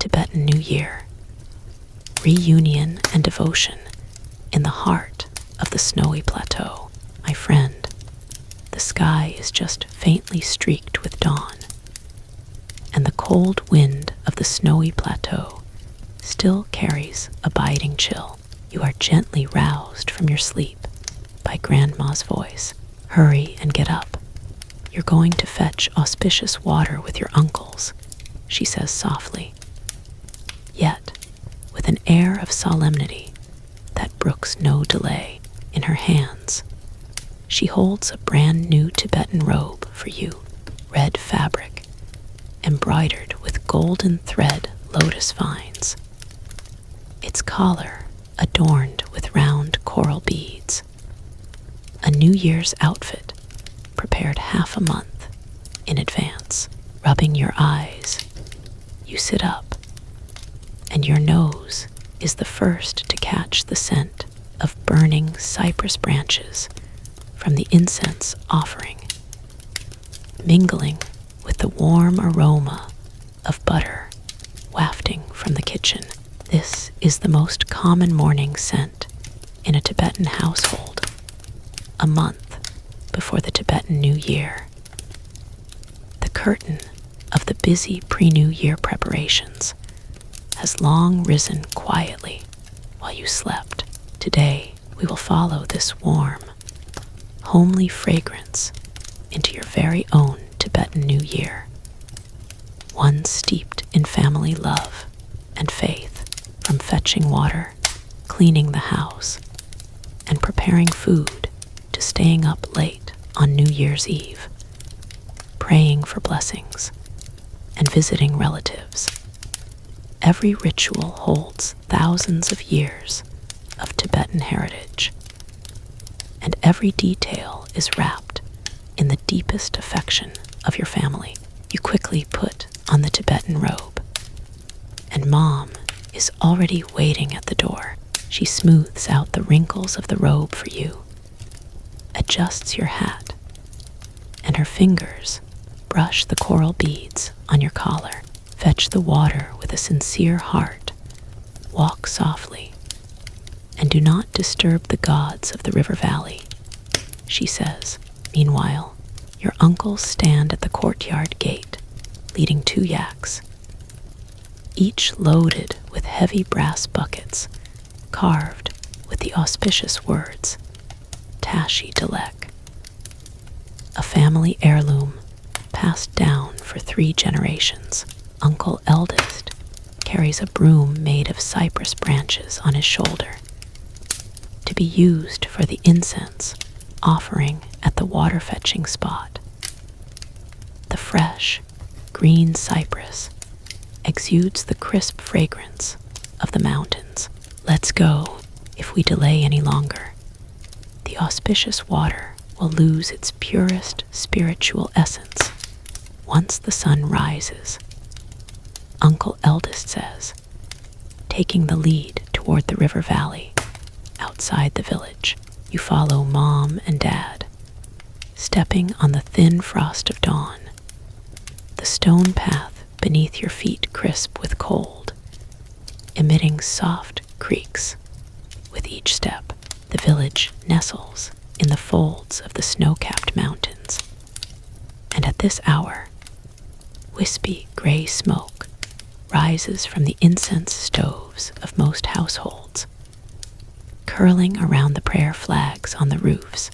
Tibetan New Year, reunion and devotion in the heart of the snowy plateau. My friend, the sky is just faintly streaked with dawn, and the cold wind of the snowy plateau still carries a biting chill. You are gently roused from your sleep by Grandma's voice. Hurry and get up. You're going to fetch auspicious water with your uncles, she says softly, yet with an air of solemnity that brooks no delay. In her hands, she holds a brand new Tibetan robe for you, red fabric, embroidered with golden thread lotus vines. Its collar adorned with round coral beads. A New Year's outfit prepared half a month in advance. Rubbing your eyes, you sit up, and your nose is the first to catch the scent of burning cypress branches from the incense offering, mingling with the warm aroma of butter wafting from the kitchen. This is the most common morning scent in a Tibetan household, a month before the Tibetan New Year. The curtain of the busy pre-New Year preparations has long risen quietly while you slept. Today, we will follow this warm, homely fragrance into your very own Tibetan New Year, one steeped in family love and faith. From fetching water, cleaning the house, and preparing food to staying up late on New Year's Eve, praying for blessings, and visiting relatives. Every ritual holds thousands of years of Tibetan heritage, and every detail is wrapped in the deepest affection of your family. You quickly put on the Tibetan robe, and Mom is already waiting at the door. She smooths out the wrinkles of the robe for you, adjusts your hat, and her fingers brush the coral beads on your collar. Fetch the water with a sincere heart. Walk softly, and do not disturb the gods of the river valley, she says. Meanwhile, your uncles stand at the courtyard gate, leading 2 yaks, each loaded with heavy brass buckets carved with the auspicious words, Tashi Delek, a family heirloom passed down for 3 generations. Uncle eldest carries a broom made of cypress branches on his shoulder, to be used for the incense offering at the water-fetching spot. The fresh, green cypress exudes the crisp fragrance of the mountains. Let's go. If we delay any longer, the auspicious water will lose its purest spiritual essence once the sun rises, Uncle Eldest says, taking the lead toward the river valley outside the village. You follow Mom and Dad, stepping on the thin frost of dawn, the stone path beneath your feet crisp with cold, emitting soft creaks with each step. The village nestles in the folds of the snow-capped mountains, and at this hour, wispy gray smoke rises from the incense stoves of most households, curling around the prayer flags on the roofs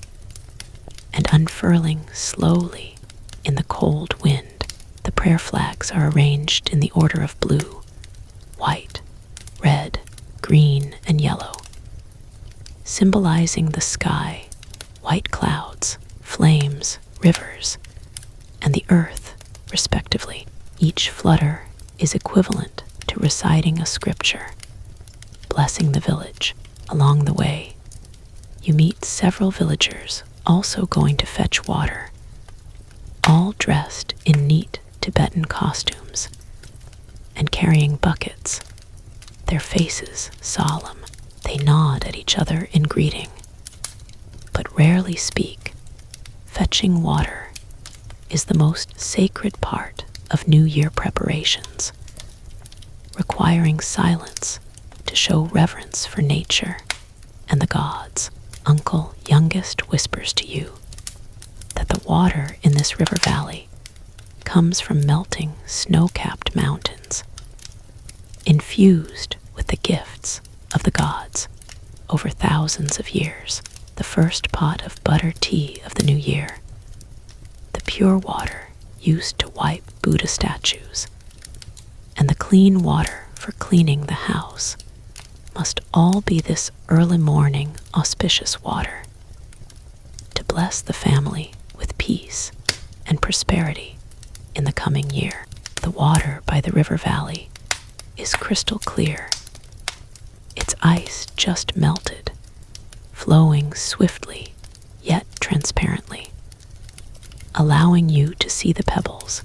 and unfurling slowly in the cold wind. The prayer flags are arranged in the order of blue, white, red, green, and yellow, symbolizing the sky, white clouds, flames, rivers, and the earth, respectively. Each flutter is equivalent to reciting a scripture, blessing the village. Along the way, you meet several villagers also going to fetch water, all dressed in neat Tibetan costumes and carrying buckets, their faces solemn. They nod at each other in greeting, but rarely speak. Fetching water is the most sacred part of New Year preparations. requiring silence to show reverence for nature and the gods. Uncle Youngest whispers to you that the water in this river valley comes from melting snow-capped mountains, infused with the gifts of the gods over thousands of years. The first pot of butter tea of the new year, the pure water used to wipe Buddha statues, and the clean water for cleaning the house must all be this early morning auspicious water to bless the family with peace and prosperity in the coming year. The water by the river valley is crystal clear, its ice just melted, flowing swiftly yet transparently, allowing you to see the pebbles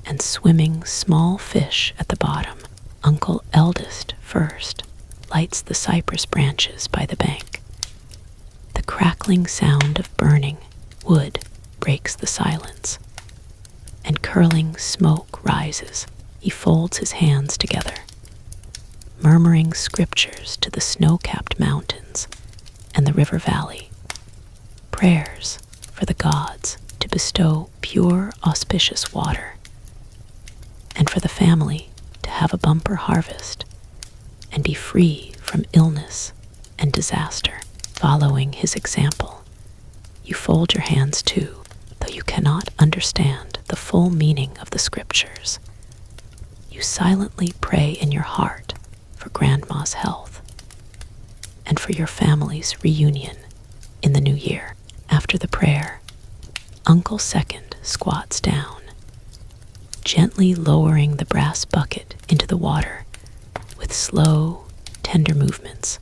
and swimming small fish at the bottom. Uncle Eldest first lights the cypress branches by the bank. The crackling sound of burning wood breaks the silence, and curling smoke rises. He folds his hands together, murmuring scriptures to the snow-capped mountains and the river valley, prayers for the gods to bestow pure, auspicious water, and for the family to have a bumper harvest and be free from illness and disaster. Following his example, you fold your hands too, though you cannot understand the full meaning of the scriptures. You silently pray in your heart for Grandma's health and for your family's reunion in the new year. After the prayer, Uncle Second squats down, gently lowering the brass bucket into the water with slow, tender movements.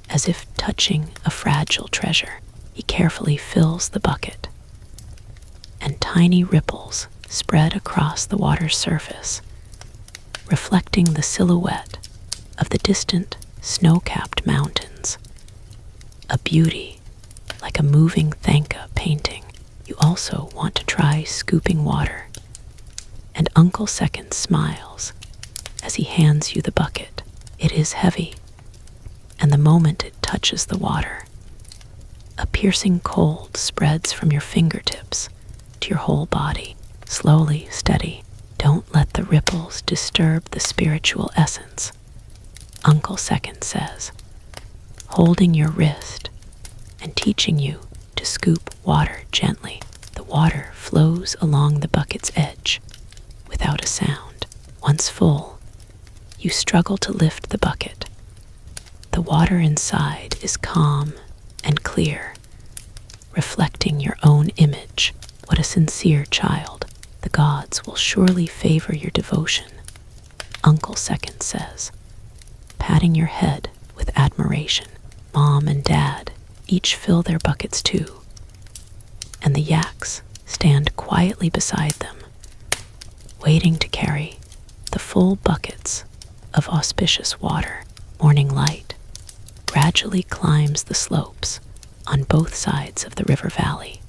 As if touching a fragile treasure, he carefully fills the bucket, and tiny ripples spread across the water's surface, reflecting the silhouette of the distant snow-capped mountains, a beauty like a moving Thangka painting. You also want to try scooping water, and Uncle Second smiles as he hands you the bucket. It is heavy, and the moment it touches the water, a piercing cold spreads from your fingertips to your whole body. Slowly, steady. Don't let the ripples disturb the spiritual essence, Uncle Second says, holding your wrist and teaching you to scoop water gently. The water flows along the bucket's edge without a sound. Once full, you struggle to lift the bucket. The water inside is calm and clear, reflecting your own image. What a sincere child. The gods will surely favor your devotion, Uncle Second says, patting your head with admiration. Mom and Dad each fill their buckets too, and the yaks stand quietly beside them, waiting to carry the full buckets of auspicious water. Morning light gradually climbs the slopes on both sides of the river valley,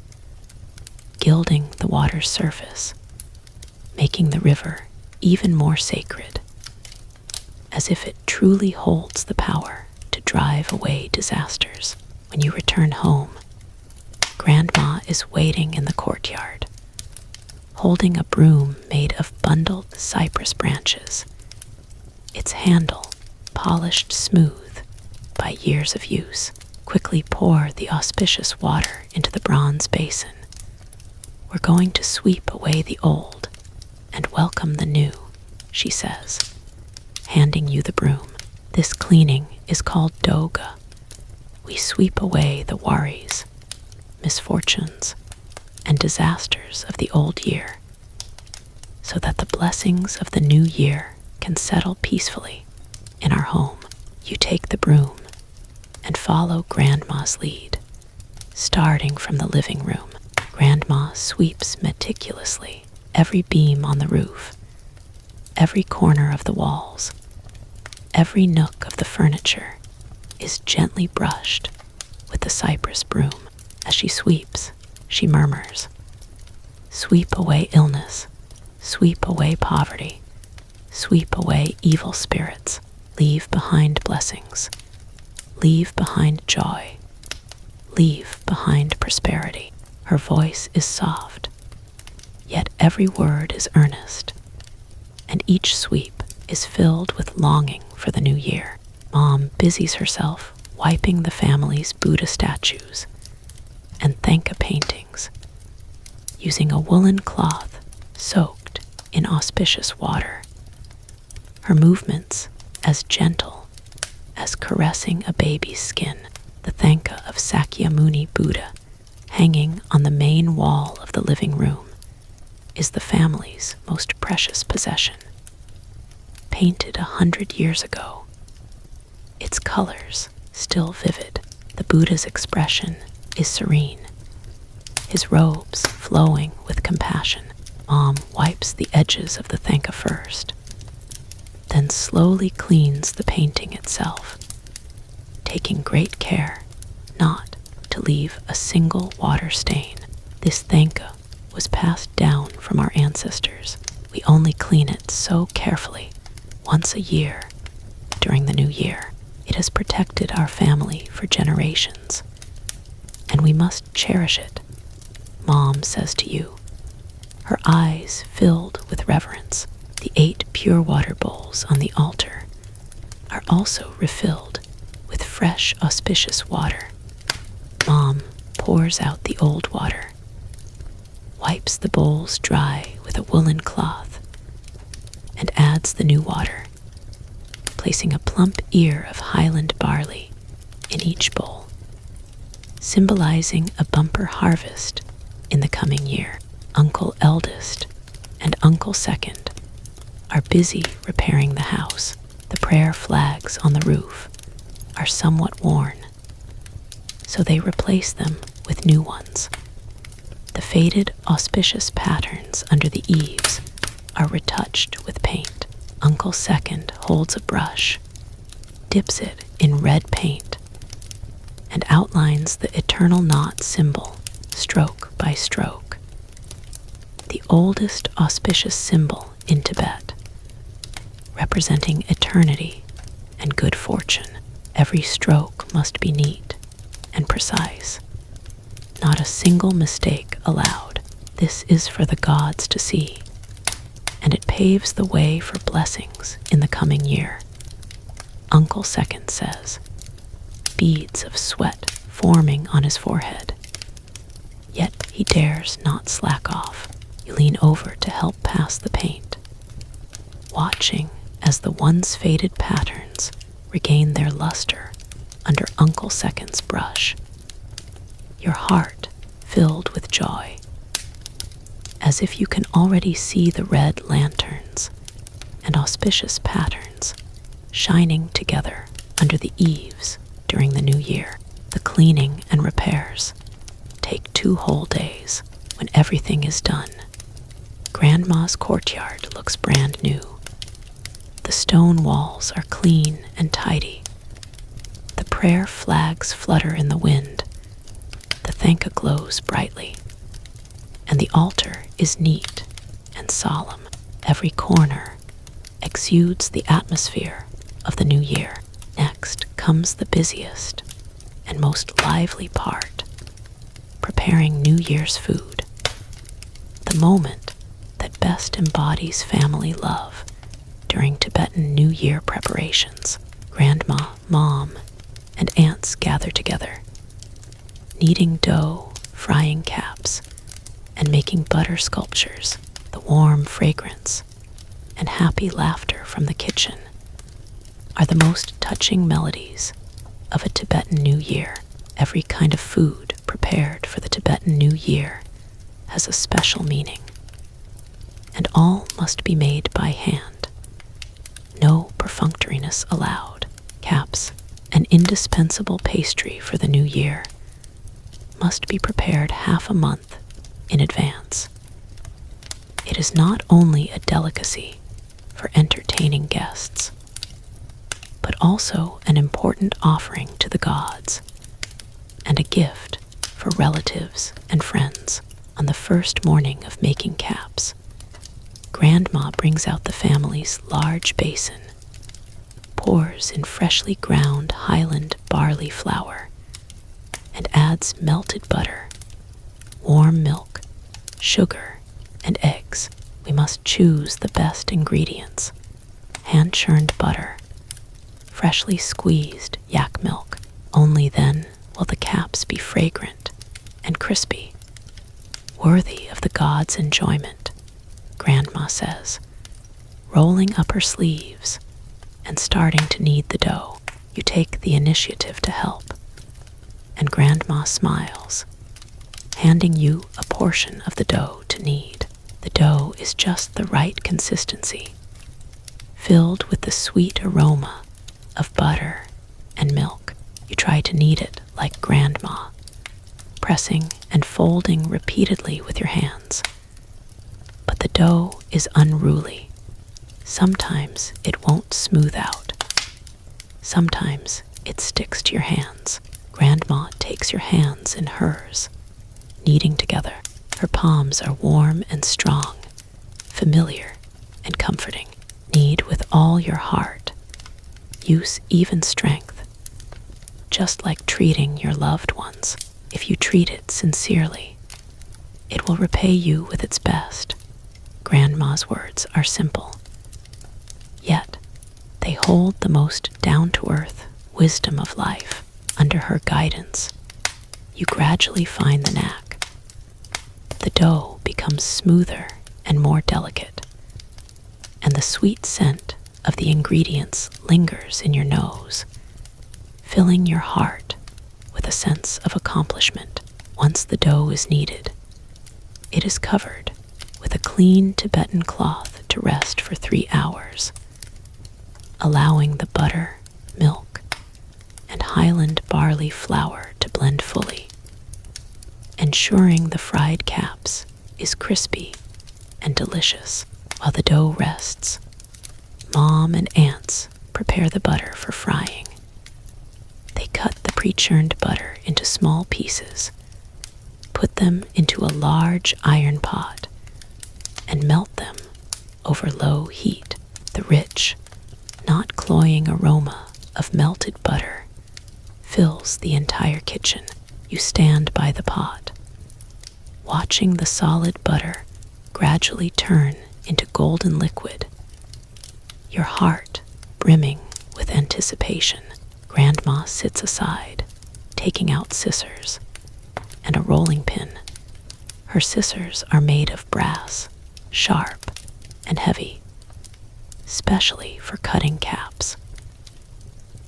gilding the water's surface, making the river even more sacred, as if it truly holds the power to drive away disasters. When you return home, Grandma is waiting in the courtyard, holding a broom made of bundled cypress branches, its handle polished smooth by years of use. Quickly pour the auspicious water into the bronze basin. We're going to sweep away the old and welcome the new, she says, handing you the broom. This cleaning is called Doga. We sweep away the worries, misfortunes, and disasters of the old year, so that the blessings of the new year can settle peacefully in our home. You take the broom and follow Grandma's lead, starting from the living room. Grandma sweeps meticulously every beam on the roof, every corner of the walls, every nook of the furniture is gently brushed with the cypress broom. As she sweeps, she murmurs, "Sweep away illness, sweep away poverty, Sweep away evil spirits, leave behind blessings, leave behind joy, leave behind prosperity. Her voice is soft, yet every word is earnest, and each sweep is filled with longing for the new year. Mom busies herself wiping the family's Buddha statues and Thangka paintings, using a woolen cloth soaked in auspicious water. Her movements as gentle as caressing a baby's skin. The Thangka of Sakyamuni Buddha, hanging on the main wall of the living room, is the family's most precious possession. Painted 100 years ago, its colors still vivid. The Buddha's expression is serene, his robes flowing with compassion. Mom wipes the edges of the Thangka first, then slowly cleans the painting itself, taking great care not to leave a single water stain. This Thangka was passed down from our ancestors. We only clean it so carefully once a year during the new year. It has protected our family for generations, and we must cherish it, Mom says to you, her eyes filled with reverence. The 8 pure water bowls on the altar are also refilled with fresh, auspicious water. Mom pours out the old water, wipes the bowls dry with a woolen cloth, and adds the new water, placing a plump ear of highland barley in each bowl, symbolizing a bumper harvest in the coming year. Uncle Eldest and Uncle Second are busy repairing the house. The prayer flags on the roof are somewhat worn, so they replace them with new ones. The faded auspicious patterns under the eaves are retouched with paint. Uncle Second holds a brush, dips it in red paint, and outlines the eternal knot symbol stroke by stroke. The oldest auspicious symbol in Tibet, representing eternity and good fortune. Every stroke must be neat and precise, not a single mistake allowed. This is for the gods to see, and it paves the way for blessings in the coming year. Uncle Second says, beads of sweat forming on his forehead, yet he dares not slack off. You lean over to help pass the paint, watching as the once faded patterns regain their luster under Uncle Second's brush, your heart filled with joy, as if you can already see the red lanterns and auspicious patterns shining together under the eaves during the new year. The cleaning and repairs take 2 whole days. When everything is done, Grandma's courtyard looks brand new. The stone walls are clean and tidy. The prayer flags flutter in the wind. The Thangka glows brightly, and the altar is neat and solemn. Every corner exudes the atmosphere of the new year. Next comes the busiest and most lively part, preparing New Year's food. The moment that best embodies family love during Tibetan New Year preparations. Grandma, Mom, and aunts gather together, kneading dough, frying khapse, and making butter sculptures. The warm fragrance and happy laughter from the kitchen are the most touching melodies of a Tibetan New Year. Every kind of food prepared for the Tibetan New Year has a special meaning, and all must be made by hand. No perfunctoriness allowed. Khapse, an indispensable pastry for the new year, must be prepared half a month in advance. It is not only a delicacy for entertaining guests, but also an important offering to the gods and a gift for relatives and friends. On the first morning of making khapse, Grandma brings out the family's large basin, pours in freshly ground Highland barley flour, and adds melted butter, warm milk, sugar, and eggs. We must choose the best ingredients: hand-churned butter, freshly squeezed yak milk. Only then will the Khapse be fragrant and crispy, worthy of the gods' enjoyment, Grandma says, rolling up her sleeves and starting to knead the dough. You take the initiative to help, and Grandma smiles, handing you a portion of the dough to knead. The dough is just the right consistency, filled with the sweet aroma of butter and milk. You try to knead it like Grandma, pressing and folding repeatedly with your hands. But the dough is unruly. Sometimes it won't smooth out. Sometimes it sticks to your hands. Grandma takes your hands in hers, kneading together. Her palms are warm and strong, familiar and comforting. Knead with all your heart. Use even strength, just like treating your loved ones. If you treat it sincerely, it will repay you with its best. Grandma's words are simple, yet they hold the most down-to-earth wisdom of life. Under her guidance, you gradually find the knack. The dough becomes smoother and more delicate, and the sweet scent of the ingredients lingers in your nose, filling your heart with a sense of accomplishment. Once the dough is kneaded, it is covered with a clean Tibetan cloth to rest for 3 hours, allowing the butter, milk, and Highland barley flour to blend fully, ensuring the fried Khapse is crispy and delicious. While the dough rests, Mom and aunts prepare the butter for frying. They cut the pre-churned butter into small pieces, put them into a large iron pot, and melt them over low heat. The rich, not cloying aroma of melted butter fills the entire kitchen. You stand by the pot, watching the solid butter gradually turn into golden liquid, your heart brimming with anticipation. Grandma sits aside, taking out scissors and a rolling pin. Her scissors are made of brass, sharp and heavy, specially for cutting Khapse.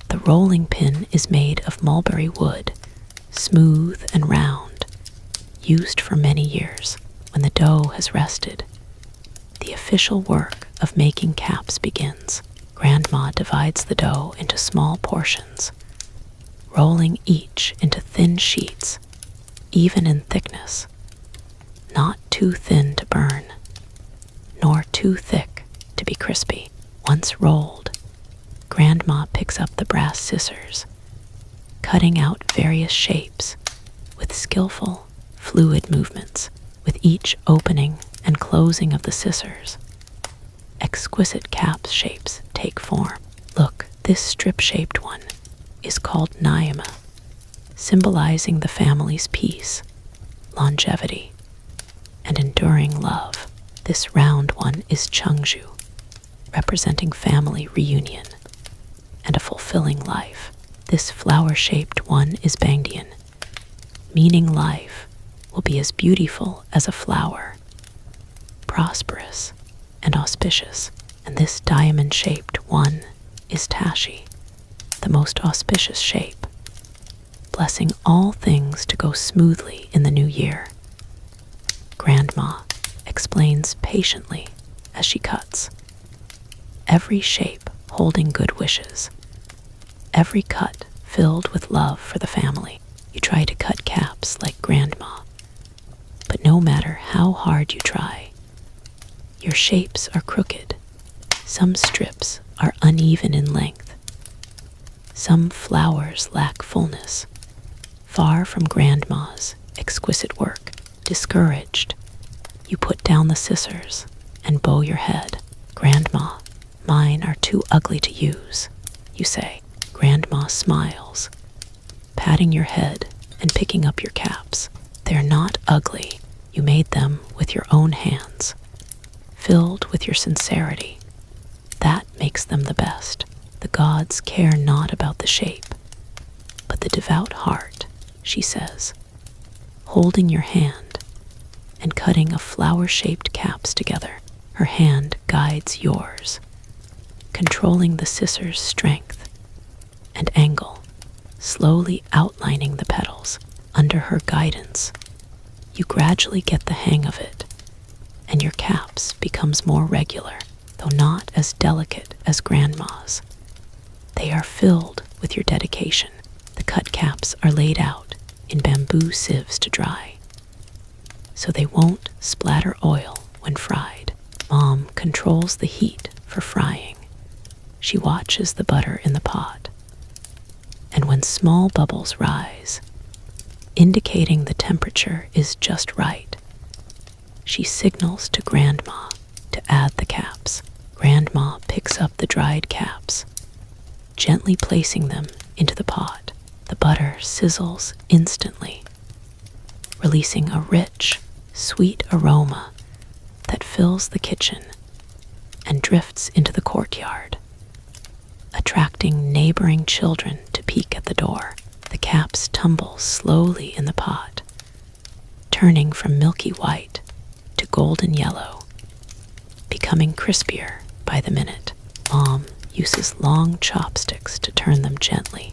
The rolling pin is made of mulberry wood, smooth and round, used for many years. When the dough has rested, the official work of making Khapse begins. Grandma divides the dough into small portions, rolling each into thin sheets, even in thickness, not too thin to burn, nor too thick to be crispy. Once rolled, Grandma picks up the brass scissors, cutting out various shapes with skillful, fluid movements. With each opening and closing of the scissors, exquisite Khapse shapes take form. Look, this strip-shaped one is called Nyama, symbolizing the family's peace, longevity, and enduring love. This round one is Chungju, representing family reunion and a fulfilling life. This flower-shaped one is Bangdian, meaning life will be as beautiful as a flower, prosperous and auspicious. And this diamond-shaped one is Tashi, the most auspicious shape, blessing all things to go smoothly in the new year. Grandma explains patiently as she cuts, every shape holding good wishes, every cut filled with love for the family. You try to cut Khapse like Grandma, but no matter how hard you try, your shapes are crooked. Some strips are uneven in length. Some flowers lack fullness, far from Grandma's exquisite work. Discouraged, you put down the scissors and bow your head. Grandma, mine are too ugly to use, you say. Grandma smiles, patting your head and picking up your caps. They're not ugly. You made them with your own hands, filled with your sincerity. That makes them the best. The gods care not about the shape, but the devout heart, she says, holding your hand and cutting a flower-shaped caps together. Her hand guides yours, controlling the scissor's strength and angle, slowly outlining the petals. Under her guidance, you gradually get the hang of it, and your caps becomes more regular, though not as delicate as Grandma's. They are filled with your dedication. The cut caps are laid out in bamboo sieves to dry, so they won't splatter oil when fried. Mom controls the heat for frying. She watches the butter in the pot, and when small bubbles rise, indicating the temperature is just right, she signals to Grandma to add the caps. Grandma picks up the dried caps, gently placing them into the pot. The butter sizzles instantly, releasing a rich, sweet aroma that fills the kitchen and drifts into the courtyard, attracting neighboring children to peek at the door. The caps tumble slowly in the pot, turning from milky white to golden yellow, becoming crispier by the minute. Mom uses long chopsticks to turn them gently,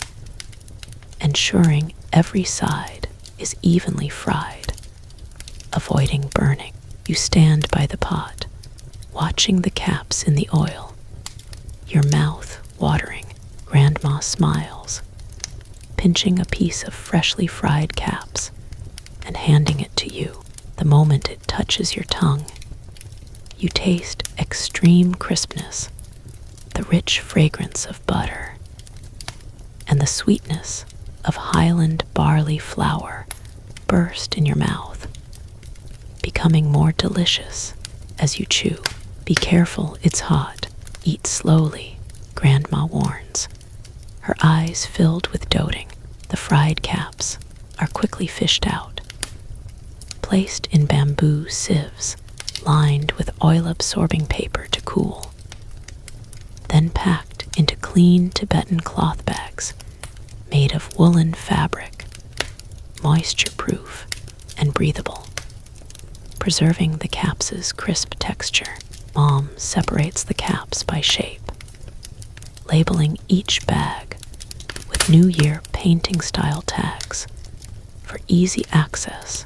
ensuring every side is evenly fried, avoiding burning. You stand by the pot, watching the caps in the oil, your mouth watering. Grandma smiles, pinching a piece of freshly fried caps and handing it to you. The moment it touches your tongue, you taste extreme crispness, the rich fragrance of butter, and the sweetness of Highland barley flour burst in your mouth, becoming more delicious as you chew. Be careful, it's hot. Eat slowly, Grandma warns, her eyes filled with doting. The fried caps are quickly fished out, placed in bamboo sieves lined with oil-absorbing paper to cool, then packed into clean Tibetan cloth bags made of woolen fabric, moisture-proof and breathable, preserving the caps's crisp texture. Mom separates the caps by shape, labeling each bag with New Year painting-style tags for easy access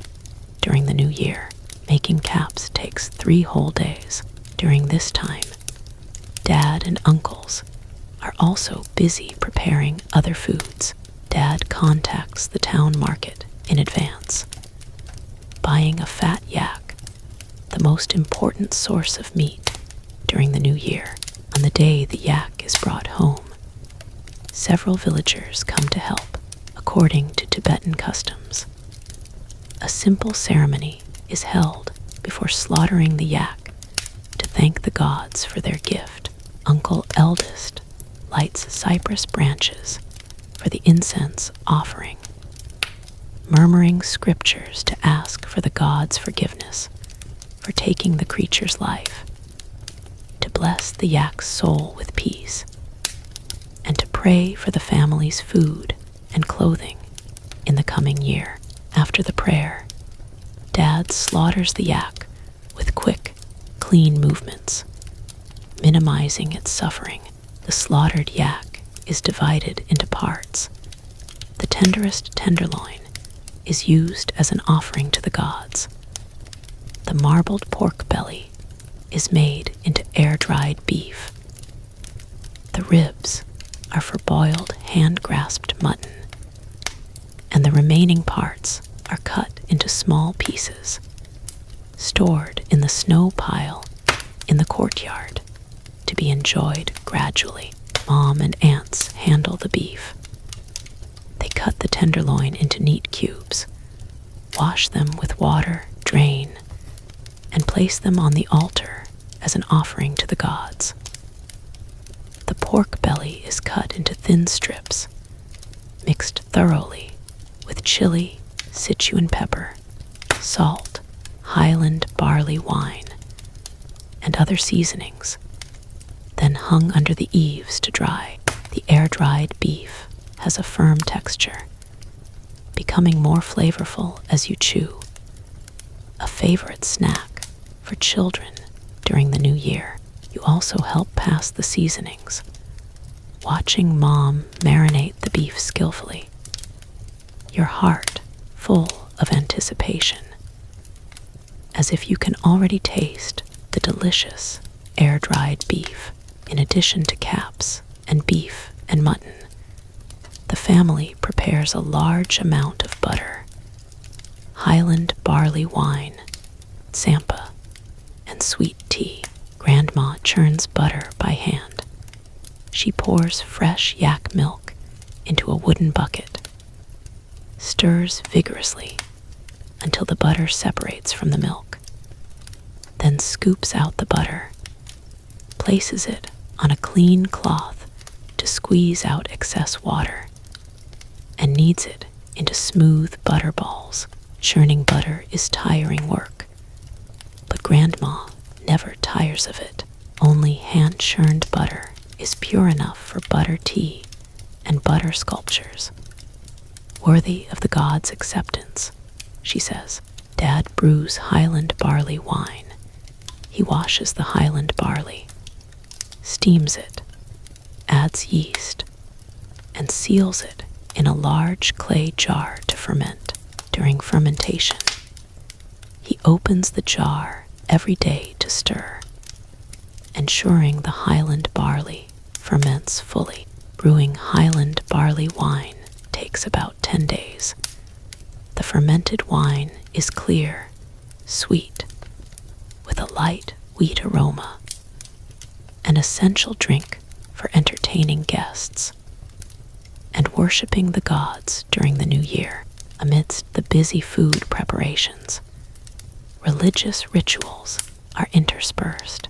during the new year. Making caps takes 3 whole days. During this time, Dad and uncles are also busy preparing other foods. Dad contacts the town market in advance, buying a fat yak, the most important source of meat during the new year. On the day the yak is brought home, several villagers come to help, according to Tibetan customs. A simple ceremony is held before slaughtering the yak to thank the gods for their gift. Uncle Eldest lights cypress branches for the incense offering, murmuring scriptures to ask for the gods' forgiveness for taking the creature's life, to bless the yak's soul with peace, and to pray for the family's food and clothing in the coming year. After the prayer, Dad slaughters the yak with quick, clean movements, minimizing its suffering. The slaughtered yak is divided into parts. The tenderest tenderloin is used as an offering to the gods. The marbled pork belly is made into air-dried beef. The ribs are for boiled hand-grasped mutton, and the remaining parts are cut into small pieces, stored in the snow pile in the courtyard to be enjoyed gradually. Mom and aunts handle the beef. They cut the tenderloin into neat cubes, wash them with water, drain, and place them on the altar as an offering to the gods. The pork belly is cut into thin strips, mixed thoroughly with chili, Sichuan pepper, salt, Highland barley wine, and other seasonings, then hung under the eaves to dry. The air-dried beef has a firm texture, becoming more flavorful as you chew. A favorite snack for children during the new year. You also help pass the seasonings, watching Mom marinate the beef skillfully, your heart full of anticipation, as if you can already taste the delicious air-dried beef. In addition to khapse and beef and mutton, the family prepares a large amount of butter, Highland barley wine, tsampa, and sweet tea. Grandma churns butter by hand. She pours fresh yak milk into a wooden bucket, stirs vigorously until the butter separates from the milk, then scoops out the butter, places it on a clean cloth to squeeze out excess water, and kneads it into smooth butter balls. Churning butter is tiring work, but Grandma never tires of it. Only hand-churned butter is pure enough for butter tea and butter sculptures, worthy of the gods' acceptance, she says. Dad brews Highland barley wine. He washes the Highland barley, steams it, adds yeast, and seals it in a large clay jar to ferment. During fermentation, he opens the jar every day to stir, ensuring the Highland barley ferments fully. Brewing Highland barley wine takes about 10 days. The fermented wine is clear, sweet, with a light wheat aroma, an essential drink for entertaining guests and worshiping the gods during the new year. Amidst the busy food preparations, religious rituals are interspersed,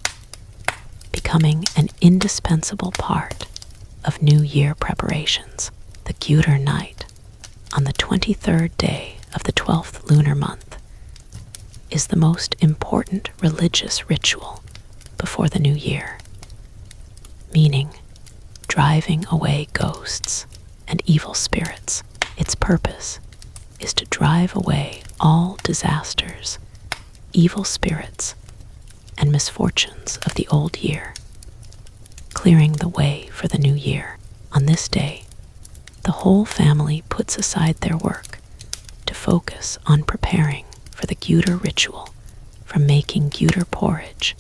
becoming an indispensable part of New Year preparations. The Gyuter night, on the 23rd day of the 12th lunar month, is the most important religious ritual before the new year, meaning driving away ghosts and evil spirits. Its purpose is to drive away all disasters, evil spirits, and misfortunes of the old year, clearing the way for the new year. On this day, the whole family puts aside their work to focus on preparing for the Gyuter ritual, from making Gyuter porridge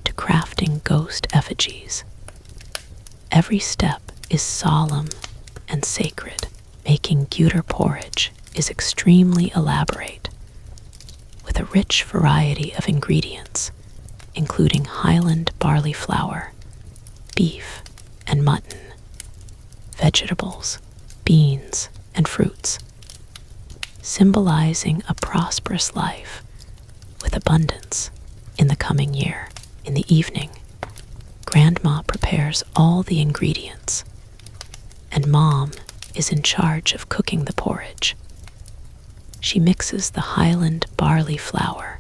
to crafting ghost effigies. Every step is solemn and sacred. Making Gyuter porridge is extremely elaborate, with a rich variety of ingredients, including Highland barley flour, beef and mutton, vegetables, beans, and fruits, symbolizing a prosperous life with abundance in the coming year. In the evening, Grandma prepares all the ingredients, and Mom is in charge of cooking the porridge. She mixes the Highland barley flour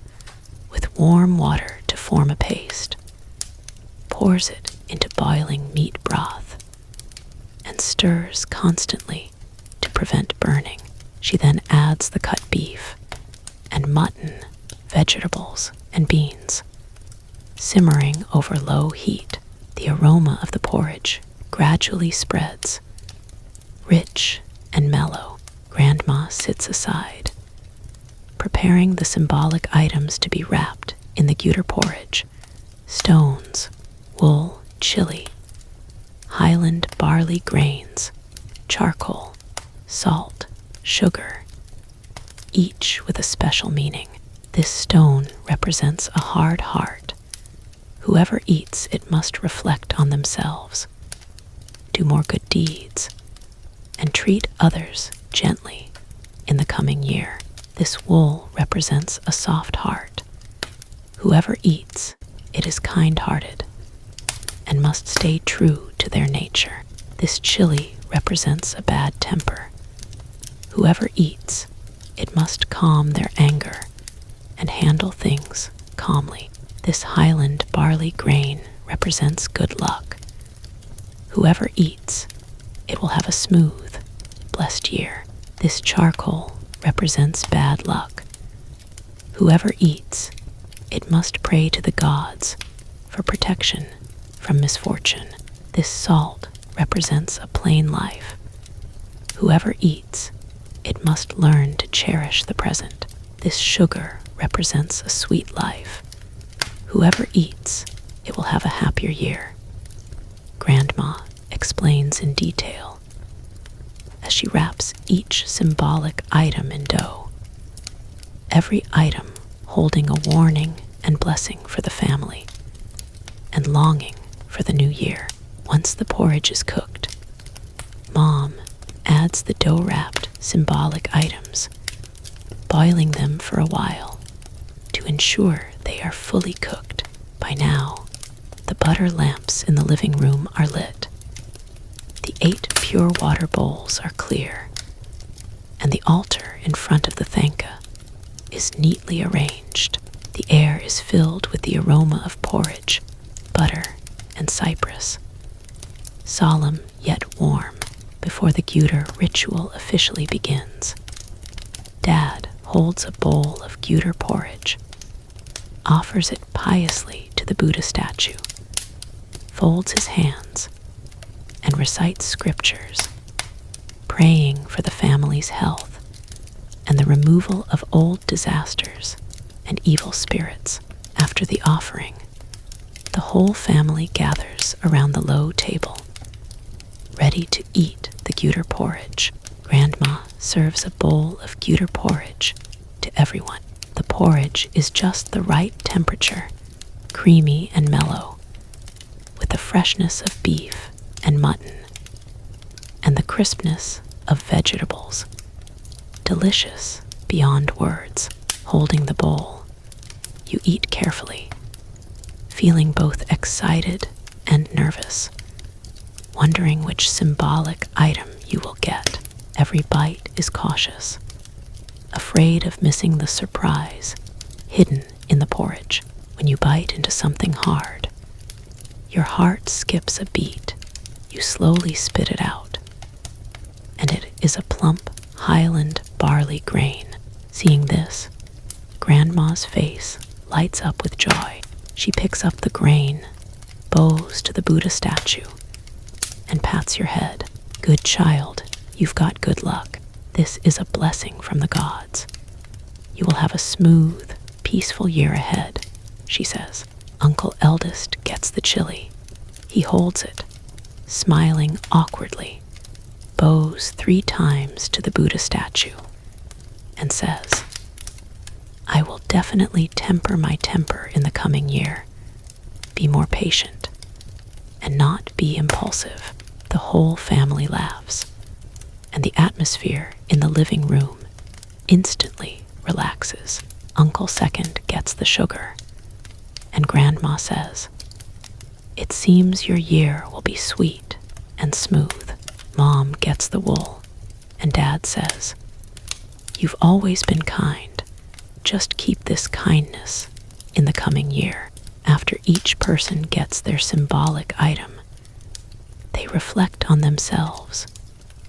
with warm water to form a paste, pours it into boiling meat broth, and stirs constantly to prevent burning. She then adds the cut beef and mutton, vegetables, and beans, simmering over low heat. The aroma of the porridge gradually spreads, rich and mellow. Grandma sits aside, preparing the symbolic items to be wrapped in the Gyuter porridge: stones, wool, chili, Highland barley grains, charcoal, salt, sugar, each with a special meaning. This stone represents a hard heart. Whoever eats it must reflect on themselves, do more good deeds, and treat others gently in the coming year. This wool represents a soft heart. Whoever eats It is kind-hearted and must stay true to their nature. This chili represents a bad temper. Whoever eats, it must calm their anger and handle things calmly. This highland barley grain represents good luck. Whoever eats, it will have a smooth, blessed year. This charcoal represents bad luck. Whoever eats, it must pray to the gods for protection from misfortune. This salt represents a plain life. Whoever eats, it must learn to cherish the present. This sugar represents a sweet life. Whoever eats, it will have a happier year. Grandma explains in detail as she wraps each symbolic item in dough, every item holding a warning and blessing for the family and longing for the new year. Once the porridge is cooked, Mom adds the dough-wrapped symbolic items, boiling them for a while to ensure they are fully cooked. By now, the butter lamps in the living room are lit. The 8 pure water bowls are clear, and the altar in front of the thanka is neatly arranged. The air is filled with the aroma of porridge, butter, and cypress, solemn yet warm before the Gudar ritual officially begins. Dad holds a bowl of Gudar porridge, offers it piously to the Buddha statue, folds his hands, and recites scriptures, praying for the family's health and the removal of old disasters and evil spirits. After the offering, the whole family gathers around the low table, ready to eat the Gudar porridge. Grandma serves a bowl of Gudar porridge to everyone. The porridge is just the right temperature, creamy and mellow, with the freshness of beef and mutton and the crispness of vegetables. Delicious beyond words. Holding the bowl, you eat carefully, feeling both excited and nervous, wondering which symbolic item you will get. Every bite is cautious, afraid of missing the surprise hidden in the porridge. When you bite into something hard, your heart skips a beat. You slowly spit it out, and it is a plump highland barley grain. Seeing this, Grandma's face lights up with joy. She picks up the grain, bows to the Buddha statue, and pats your head. Good child, you've got good luck. This is a blessing from the gods. You will have a smooth, peaceful year ahead, she says. Uncle Eldest gets the chili. He holds it, smiling awkwardly, bows 3 times to the Buddha statue, and says, I will definitely temper my temper in the coming year, be more patient, and not be impulsive. The whole family laughs, and the atmosphere in the living room instantly relaxes. Uncle Second gets the sugar, and Grandma says, it seems your year will be sweet and smooth. Mom gets the wool, and Dad says, you've always been kind. Just keep this kindness in the coming year. After each person gets their symbolic item, they reflect on themselves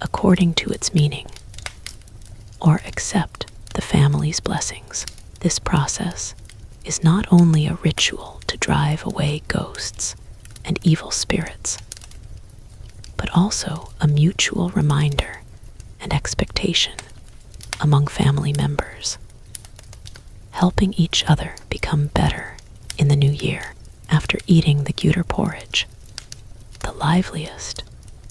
according to its meaning, or accept the family's blessings. This process is not only a ritual to drive away ghosts and evil spirits, but also a mutual reminder and expectation among family members, helping each other become better in the new year. After eating the Gudar porridge, the liveliest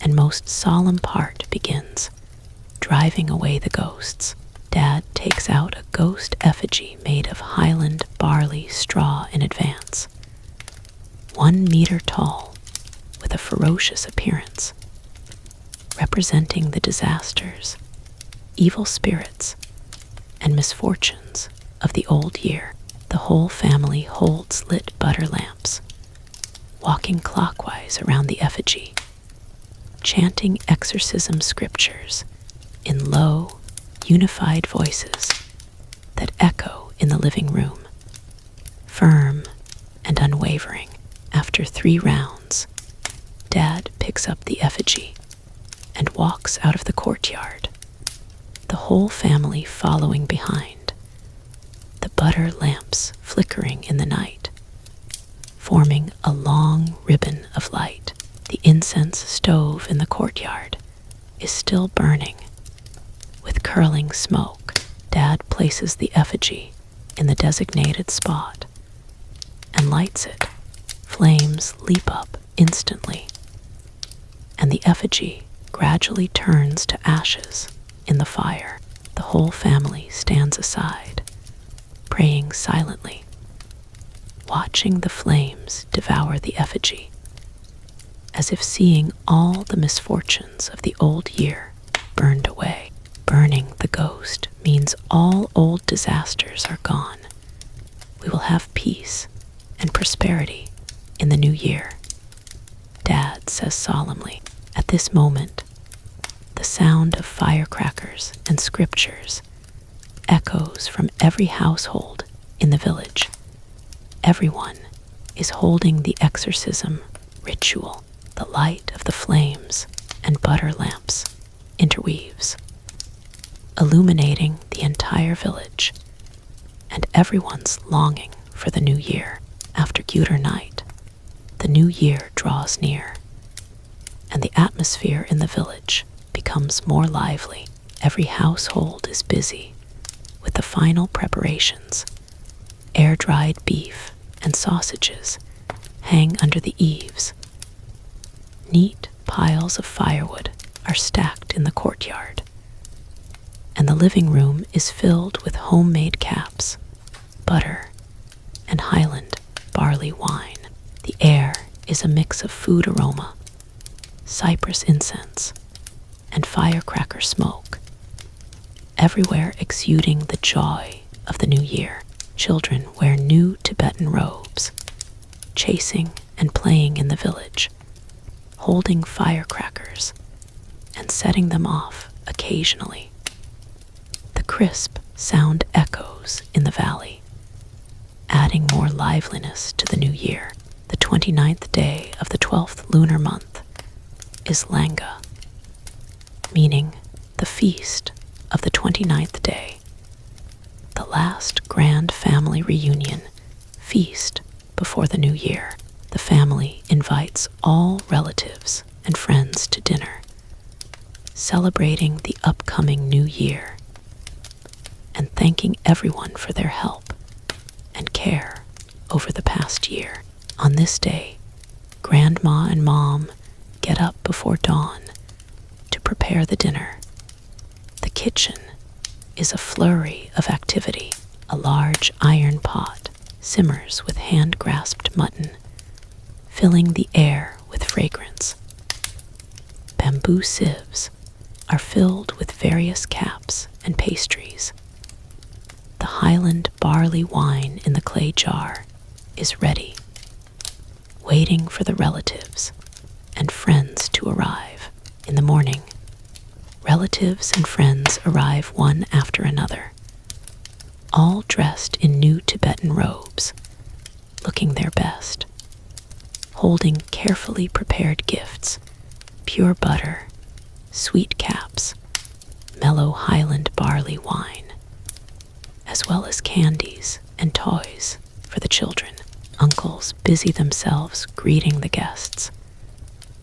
and most solemn part begins, driving away the ghosts. Dad takes out a ghost effigy made of highland barley straw in advance, 1 meter tall, with a ferocious appearance, representing the disasters, evil spirits, and misfortunes of the old year. The whole family holds lit butter lamps, walking clockwise around the effigy, chanting exorcism scriptures in low, unified voices that echo in the living room, firm and unwavering. After 3 rounds, Dad picks up the effigy and walks out of the courtyard, the whole family following behind, the butter lamps flickering in the night, forming a long ribbon of light. The incense stove in the courtyard is still burning, with curling smoke. Dad places the effigy in the designated spot and lights it. Flames leap up instantly, and the effigy gradually turns to ashes in the fire. The whole family stands aside, praying silently, watching the flames devour the effigy, as if seeing all the misfortunes of the old year burned away. Burning the ghost means all old disasters are gone. We will have peace and prosperity in the new year, Dad says solemnly. At this moment, the sound of firecrackers and scriptures echoes from every household in the village. Everyone is holding the exorcism ritual. The light of the flames and butter lamps interweaves, illuminating the entire village, and everyone's longing for the new year. After Guter night, the new year draws near, and the atmosphere in the village becomes more lively. Every household is busy with the final preparations. Air-dried beef and sausages hang under the eaves. Neat piles of firewood are stacked in the courtyard, and the living room is filled with homemade Khapse, butter, and Highland barley wine. The air is a mix of food aroma, cypress incense, and firecracker smoke, everywhere exuding the joy of the new year. Children wear new Tibetan robes, chasing and playing in the village, holding firecrackers and setting them off occasionally. The crisp sound echoes in the valley, adding more liveliness to the new year. The 29th day of the 12th lunar month is Langa, meaning the feast of the 29th day, the last grand family reunion feast before the new year. The family invites all relatives and friends to dinner, celebrating the upcoming new year and thanking everyone for their help and care over the past year. On this day, Grandma and Mom get up before dawn to prepare the dinner. The kitchen is a flurry of activity. A large iron pot simmers with hand-grasped mutton, filling the air with fragrance. Bamboo sieves are filled with various Khapse and pastries. The Highland barley wine in the clay jar is ready, waiting for the relatives and friends to arrive. In the morning, relatives and friends arrive one after another, all dressed in new Tibetan robes, looking their best, holding carefully prepared gifts, pure butter, sweet Khapse, mellow Highland barley wine, as well as candies and toys for the children. Uncles busy themselves greeting the guests,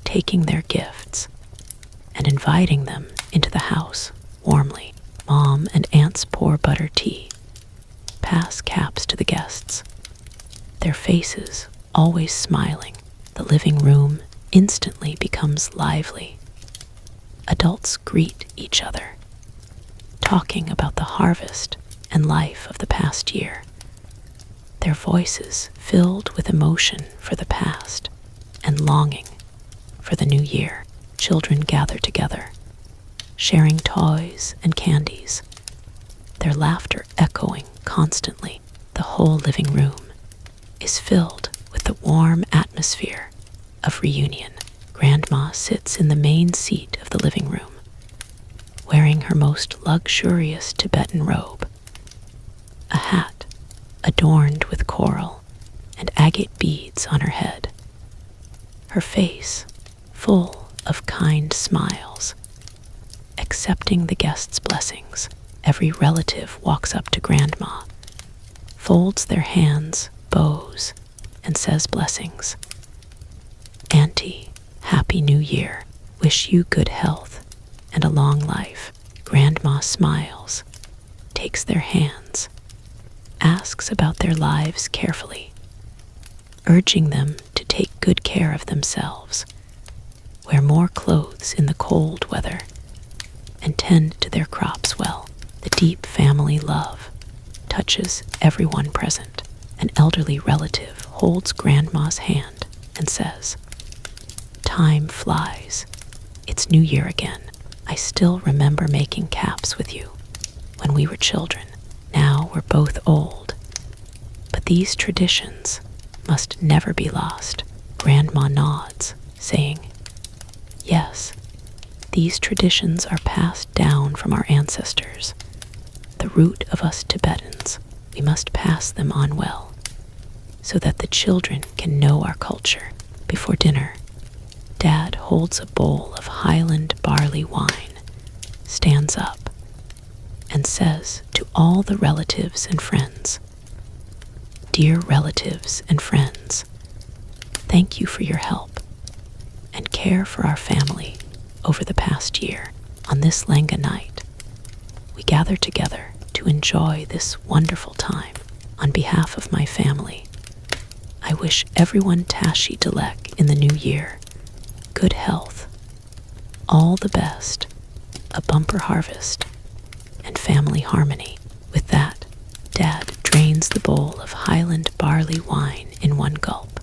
taking their gifts, and inviting them into the house warmly. Mom and aunts pour butter tea, pass Khapse to the guests, their faces always smiling. The living room instantly becomes lively. Adults greet each other, talking about the harvest and life of the past year, their voices filled with emotion for the past and longing for the new year. Children gather together, sharing toys and candies, their laughter echoing constantly. The whole living room is filled with the warm atmosphere of reunion. Grandma sits in the main seat of the living room, wearing her most luxurious Tibetan robe, a hat adorned with coral and agate beads on her head, her face full of kind smiles, accepting the guests' blessings. Every relative walks up to Grandma, folds their hands, bows, and says blessings. Auntie, Happy New Year. Wish you good health and a long life. Grandma smiles, takes their hands, asks about their lives carefully, urging them to take good care of themselves, wear more clothes in the cold weather, and tend to their crops well. The deep family love touches everyone present. An elderly relative holds Grandma's hand and says, "Time flies. It's New Year again. I still remember making Khapse with you when we were children. Now we're both old. But these traditions must never be lost." Grandma nods, saying, "Yes, these traditions are passed down from our ancestors, the root of us Tibetans. We must pass them on well, so that the children can know our culture." Before dinner, Dad holds a bowl of Highland barley wine, stands up, and says to all the relatives and friends, "Dear relatives and friends, thank you for your help and care for our family over the past year. On this Langa night, we gather together to enjoy this wonderful time. On behalf of my family, I wish everyone Tashi Delek in the new year good health, all the best, a bumper harvest, and family harmony." With that, Dad drains the bowl of Highland barley wine in one gulp,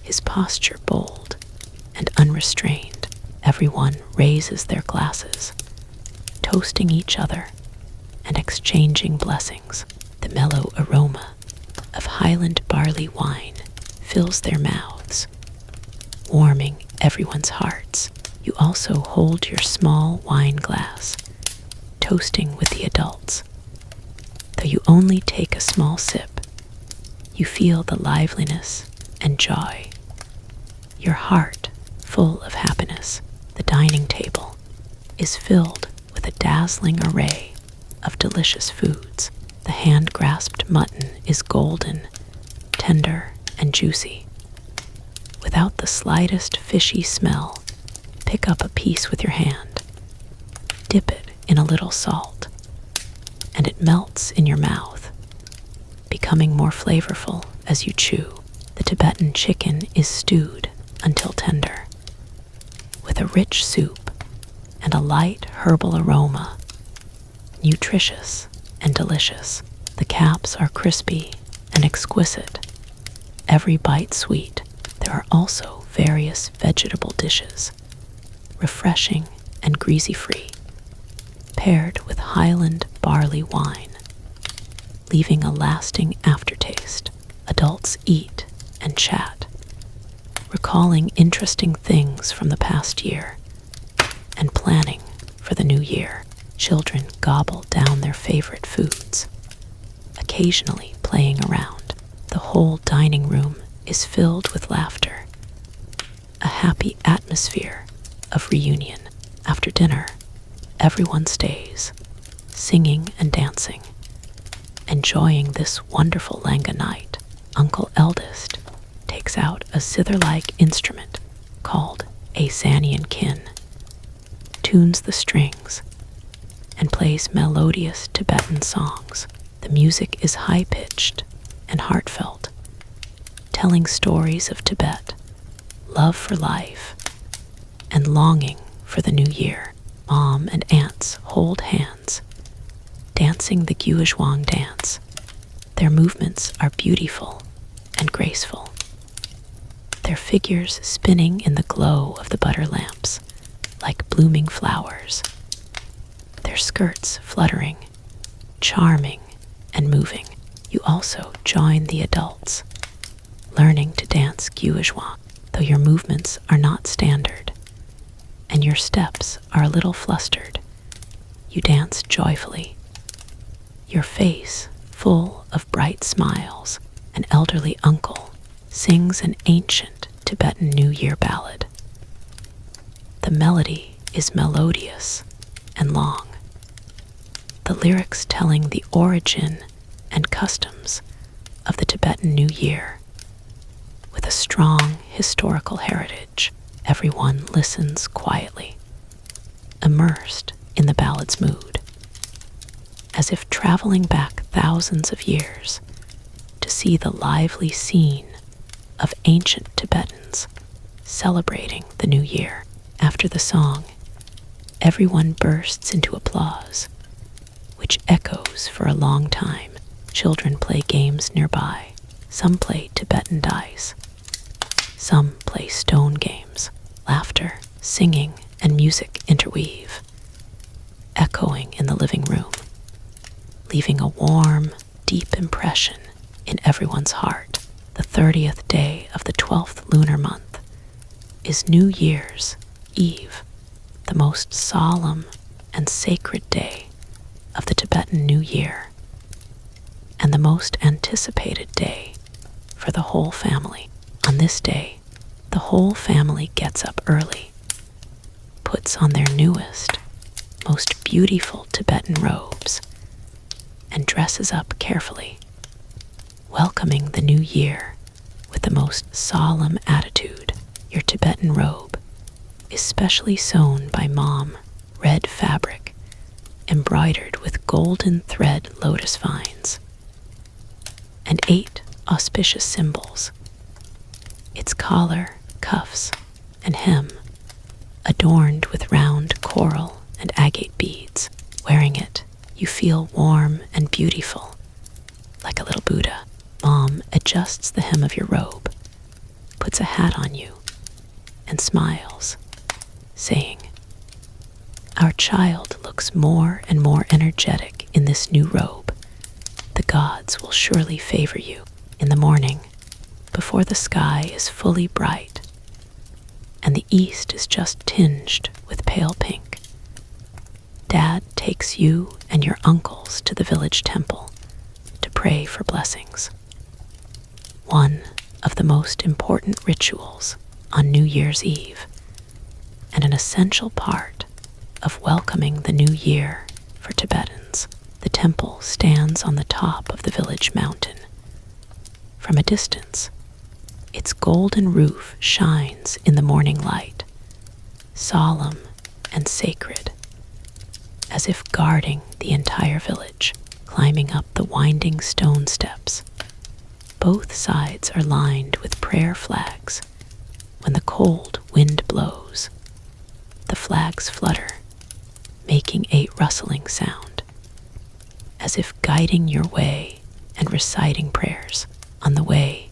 his posture bold and unrestrained. Everyone raises their glasses, toasting each other and exchanging blessings. The mellow aroma of Highland barley wine fills their mouths, warming everyone's hearts. You also hold your small wine glass, toasting with the adults. Though you only take a small sip, you feel the liveliness and joy, your heart full of happiness. The dining table is filled with a dazzling array of delicious foods. The hand-grasped mutton is golden, tender, and juicy. Without the slightest fishy smell, pick up a piece with your hand, dip it in a little salt, and it melts in your mouth, becoming more flavorful as you chew. The Tibetan chicken is stewed until tender, with a rich soup and a light herbal aroma, nutritious and delicious. The Khapse are crispy and exquisite, every bite sweet. There are also various vegetable dishes, refreshing and greasy-free, paired with Highland barley wine, leaving a lasting aftertaste. Adults eat and chat, recalling interesting things from the past year and planning for the new year. Children gobble down their favorite foods, occasionally playing around. The whole dining room is filled with laughter, a happy atmosphere of reunion. After dinner, everyone stays, singing and dancing, enjoying this wonderful Langa night. Uncle Eldest takes out a zither-like instrument called a Sanian kin, tunes the strings, and plays melodious Tibetan songs. The music is high-pitched and heartfelt, telling stories of Tibet, love for life, and longing for the new year. Mom and aunts hold hands, dancing the Guizhuang dance. Their movements are beautiful and graceful, their figures spinning in the glow of the butter lamps like blooming flowers, their skirts fluttering, charming and moving. You also join the adults, learning to dance Guizhuan, though your movements are not standard, and your steps are a little flustered. You dance joyfully, your face full of bright smiles. An elderly uncle sings an ancient Tibetan New Year ballad. The melody is melodious and long, the lyrics telling the origin and customs of the Tibetan New Year. With a strong historical heritage, everyone listens quietly, immersed in the ballad's mood, as if traveling back thousands of years to see the lively scene of ancient Tibetans celebrating the new year. After the song, everyone bursts into applause, which echoes for a long time. Children play games nearby. Some play Tibetan dice. Some play stone games. Laughter, singing, and music interweave, echoing in the living room, leaving a warm, deep impression in everyone's heart. The 30th day of the 12th lunar month is New Year's Eve, the most solemn and sacred day of the Tibetan New Year, and the most anticipated day for the whole family. On this day, the whole family gets up early, puts on their newest, most beautiful Tibetan robes, and dresses up carefully, welcoming the new year with the most solemn attitude. Your Tibetan robe is specially sewn by Mom, red fabric, embroidered with golden thread lotus vines, and 8 auspicious symbols. Its collar, cuffs, and hem adorned with round coral and agate beads. Wearing it, you feel warm and beautiful, like a little Buddha. Mom adjusts the hem of your robe, puts a hat on you, and smiles, saying, "Our child looks more and more energetic in this new robe. The gods will surely favor you." In the morning, before the sky is fully bright, and the east is just tinged with pale pink, Dad takes you and your uncles to the village temple to pray for blessings. One of the most important rituals on New Year's Eve, and an essential part of welcoming the new year for Tibetans. The temple stands on the top of the village mountain. From a distance, its golden roof shines in the morning light, solemn and sacred, as if guarding the entire village. Climbing up the winding stone steps, both sides are lined with prayer flags. When the cold wind blows, the flags flutter, making a rustling sound, as if guiding your way and reciting prayers. On the way,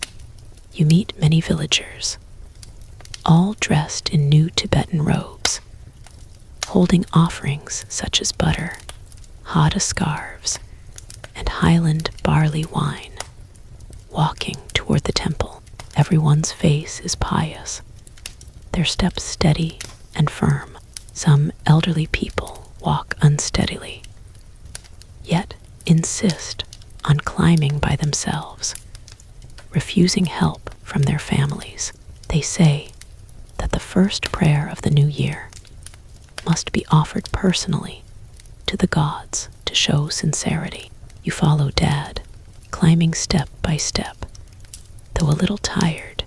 you meet many villagers, all dressed in new Tibetan robes, holding offerings such as butter, hada scarves, and highland barley wine. Walking toward the temple, everyone's face is pious, their steps steady and firm. Some elderly people walk unsteadily, yet insist on climbing by themselves, refusing help from their families. They say that the first prayer of the new year must be offered personally to the gods to show sincerity. You follow Dad, climbing step by step. Though a little tired,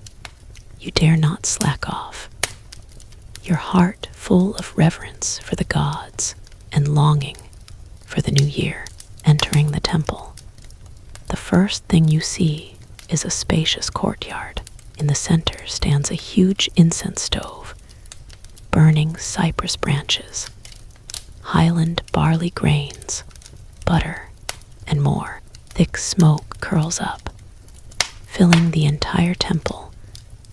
you dare not slack off, your heart full of reverence for the gods and longing for the new year. Entering the temple, the first thing you see is a spacious courtyard. In the center stands a huge incense stove, burning cypress branches, highland barley grains, butter, and more. Thick smoke curls up, filling the entire temple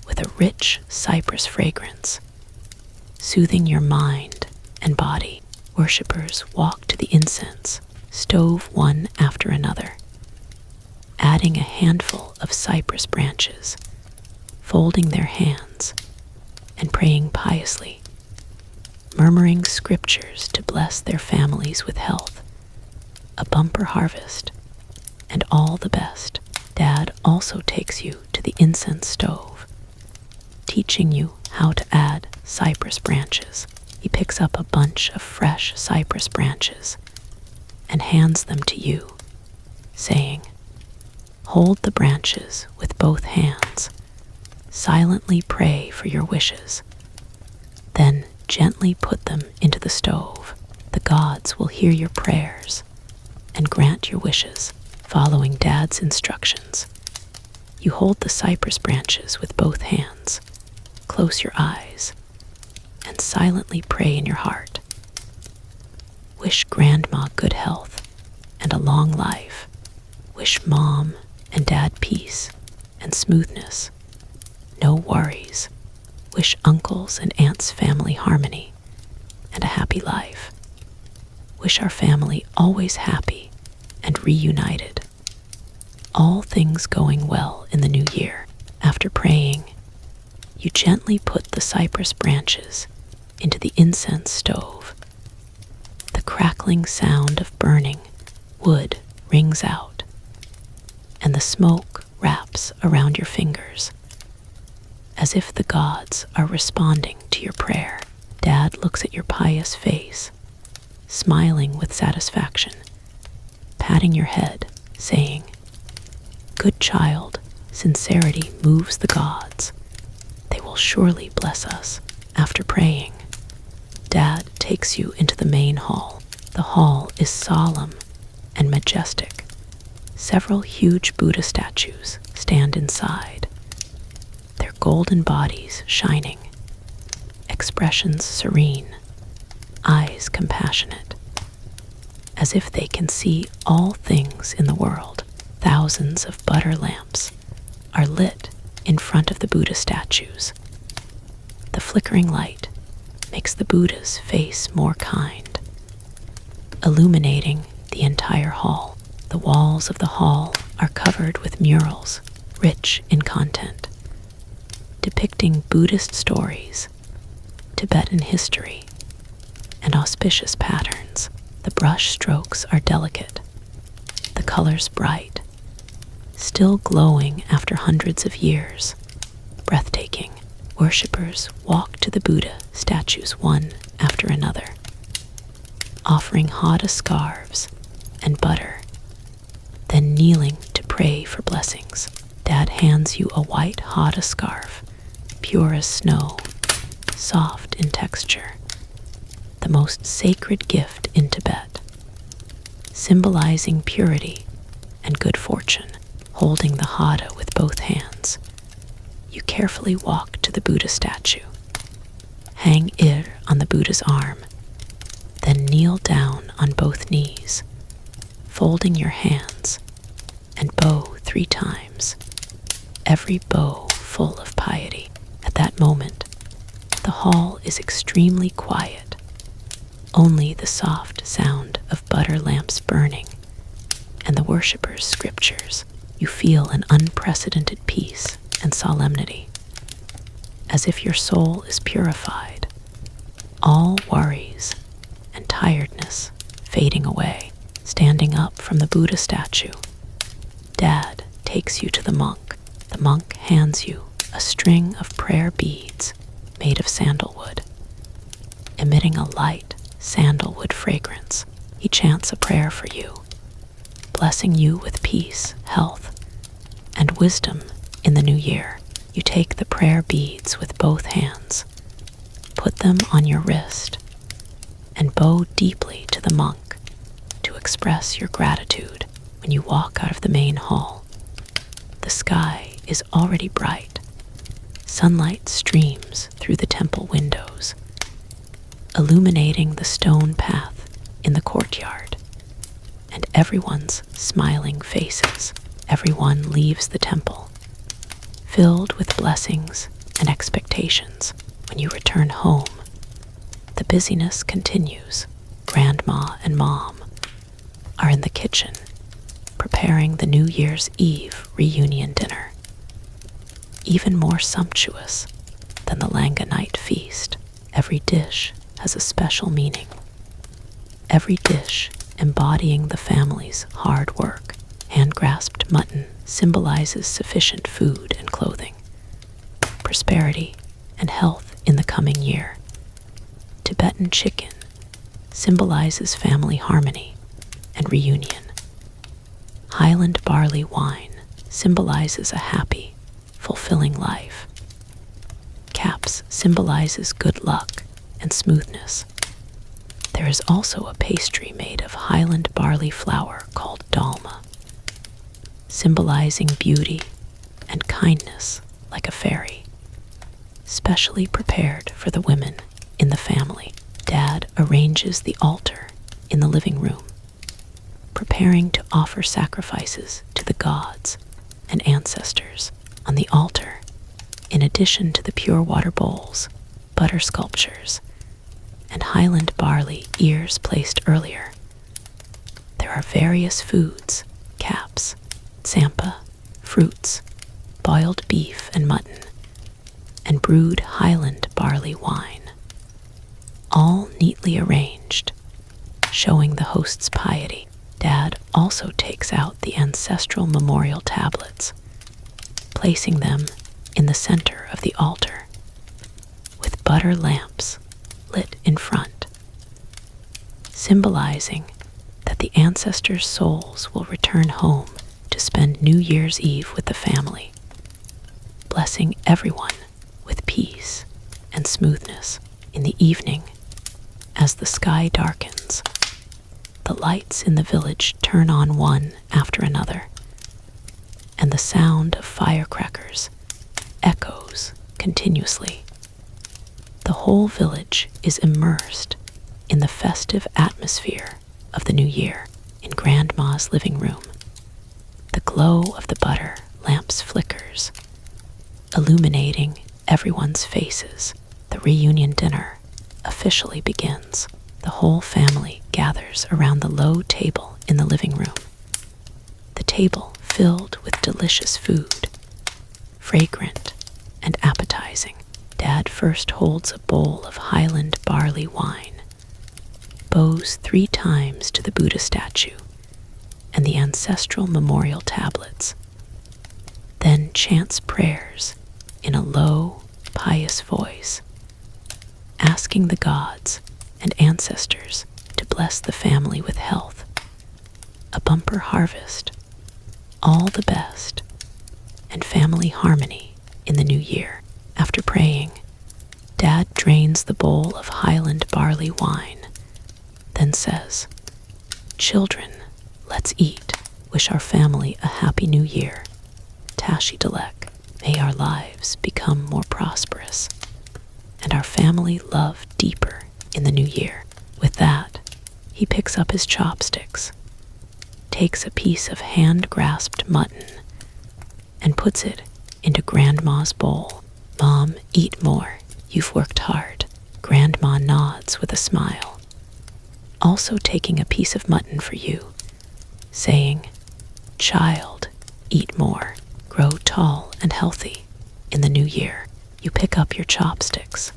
with a rich cypress fragrance, soothing your mind and body. Worshippers walk to the incense stove one after another, adding a handful of cypress branches, folding their hands, and praying piously, murmuring scriptures to bless their families with health, a bumper harvest, and all the best. Dad also takes you to the incense stove, teaching you how to add cypress branches. He picks up a bunch of fresh cypress branches and hands them to you, saying, "Hold the branches with both hands. Silently pray for your wishes. Then gently put them into the stove. The gods will hear your prayers and grant your wishes." Following Dad's instructions, you hold the cypress branches with both hands, close your eyes, and silently pray in your heart. Wish Grandma good health and a long life. Wish Mom and Dad peace and smoothness. No worries. Wish uncles and aunts family harmony and a happy life. Wish our family always happy and reunited. All things going well in the new year. After praying, you gently put the cypress branches into the incense stove. The crackling sound of burning wood rings out, and the smoke wraps around your fingers, as if the gods are responding to your prayer. Dad looks at your pious face, smiling with satisfaction, patting your head, saying, "Good child, sincerity moves the gods. They will surely bless us." After praying, Dad takes you into the main hall. The hall is solemn and majestic. Several huge Buddha statues stand inside, their golden bodies shining, expressions serene, eyes compassionate, as if they can see all things in the world. Thousands of butter lamps are lit in front of the Buddha statues. The flickering light makes the Buddha's face more kind, illuminating the entire hall. The walls of the hall are covered with murals, rich in content, depicting Buddhist stories, Tibetan history, and auspicious patterns. The brush strokes are delicate, the colors bright, still glowing after hundreds of years. Breathtaking. Worshippers walk to the Buddha statues one after another, offering hada scarves and butter, then kneeling to pray for blessings. Dad hands you a white hada scarf, pure as snow, soft in texture, the most sacred gift in Tibet, symbolizing purity and good fortune. Holding the hada with both hands, you carefully walk to the Buddha statue, hang it on the Buddha's arm, then kneel down on both knees, folding your hands, and bow 3 times, every bow full of piety. At that moment, the hall is extremely quiet, only the soft sound of butter lamps burning and the worshippers' scriptures. You feel an unprecedented peace and solemnity, as if your soul is purified, all worries and tiredness fading away. Standing up from the Buddha statue, Dad takes you to the monk. The monk hands you a string of prayer beads made of sandalwood, emitting a light sandalwood fragrance. He chants a prayer for you, blessing you with peace, health, and wisdom in the new year. You take the prayer beads with both hands, put them on your wrist, and bow deeply to the monk to express your gratitude. When you walk out of the main hall, the sky is already bright. Sunlight streams through the temple windows, illuminating the stone path in the courtyard and everyone's smiling faces. Everyone leaves the temple, filled with blessings and expectations. When you return home, the busyness continues. Grandma and Mom are in the kitchen, preparing the New Year's Eve reunion dinner, even more sumptuous than the Langa night feast. Every dish has a special meaning, every dish embodying the family's hard work. Hand-grasped mutton symbolizes sufficient food and clothing, prosperity and health in the coming year. Tibetan chicken symbolizes family harmony and reunion. Highland barley wine symbolizes a happy, fulfilling life. Khapse symbolizes good luck and smoothness. There is also a pastry made of Highland barley flour called dalma, symbolizing beauty and kindness like a fairy, specially prepared for the women in the family. Dad arranges the altar in the living room, preparing to offer sacrifices to the gods and ancestors. On the altar, in addition to the pure water bowls, butter sculptures, and Highland barley ears placed earlier, there are various foods: khapse, tsampa, fruits, boiled beef and mutton, and brewed Highland barley wine, all neatly arranged, showing the host's piety. Dad also takes out the ancestral memorial tablets, placing them in the center of the altar, with butter lamps lit in front, symbolizing that the ancestors' souls will return home to spend New Year's Eve with the family, blessing everyone with peace and smoothness. In the evening, as the sky darkens, the lights in the village turn on one after another, and the sound of firecrackers echoes continuously. The whole village is immersed in the festive atmosphere of the new year. In Grandma's living room, the glow of the butter lamps flickers, illuminating everyone's faces. The reunion dinner officially begins. The whole family gathers around the low table in the living room, the table filled with delicious food, fragrant and appetizing. Dad first holds a bowl of Highland barley wine, bows 3 times to the Buddha statue and the ancestral memorial tablets, then chants prayers in a low, pious voice, asking the gods and ancestors to bless the family with health, a bumper harvest, all the best, and family harmony in the new year. After praying, Dad drains the bowl of Highland barley wine, then says, "Children, let's eat. Wish our family a happy new year. Tashi Dalek, may our lives become more prosperous, and our family love deeper in the new year." With that, he picks up his chopsticks, takes a piece of hand-grasped mutton, and puts it into Grandma's bowl. "Mom, eat more. You've worked hard." Grandma nods with a smile, also taking a piece of mutton for you, saying, "Child, eat more. Grow tall and healthy in the new year." You pick up your chopsticks,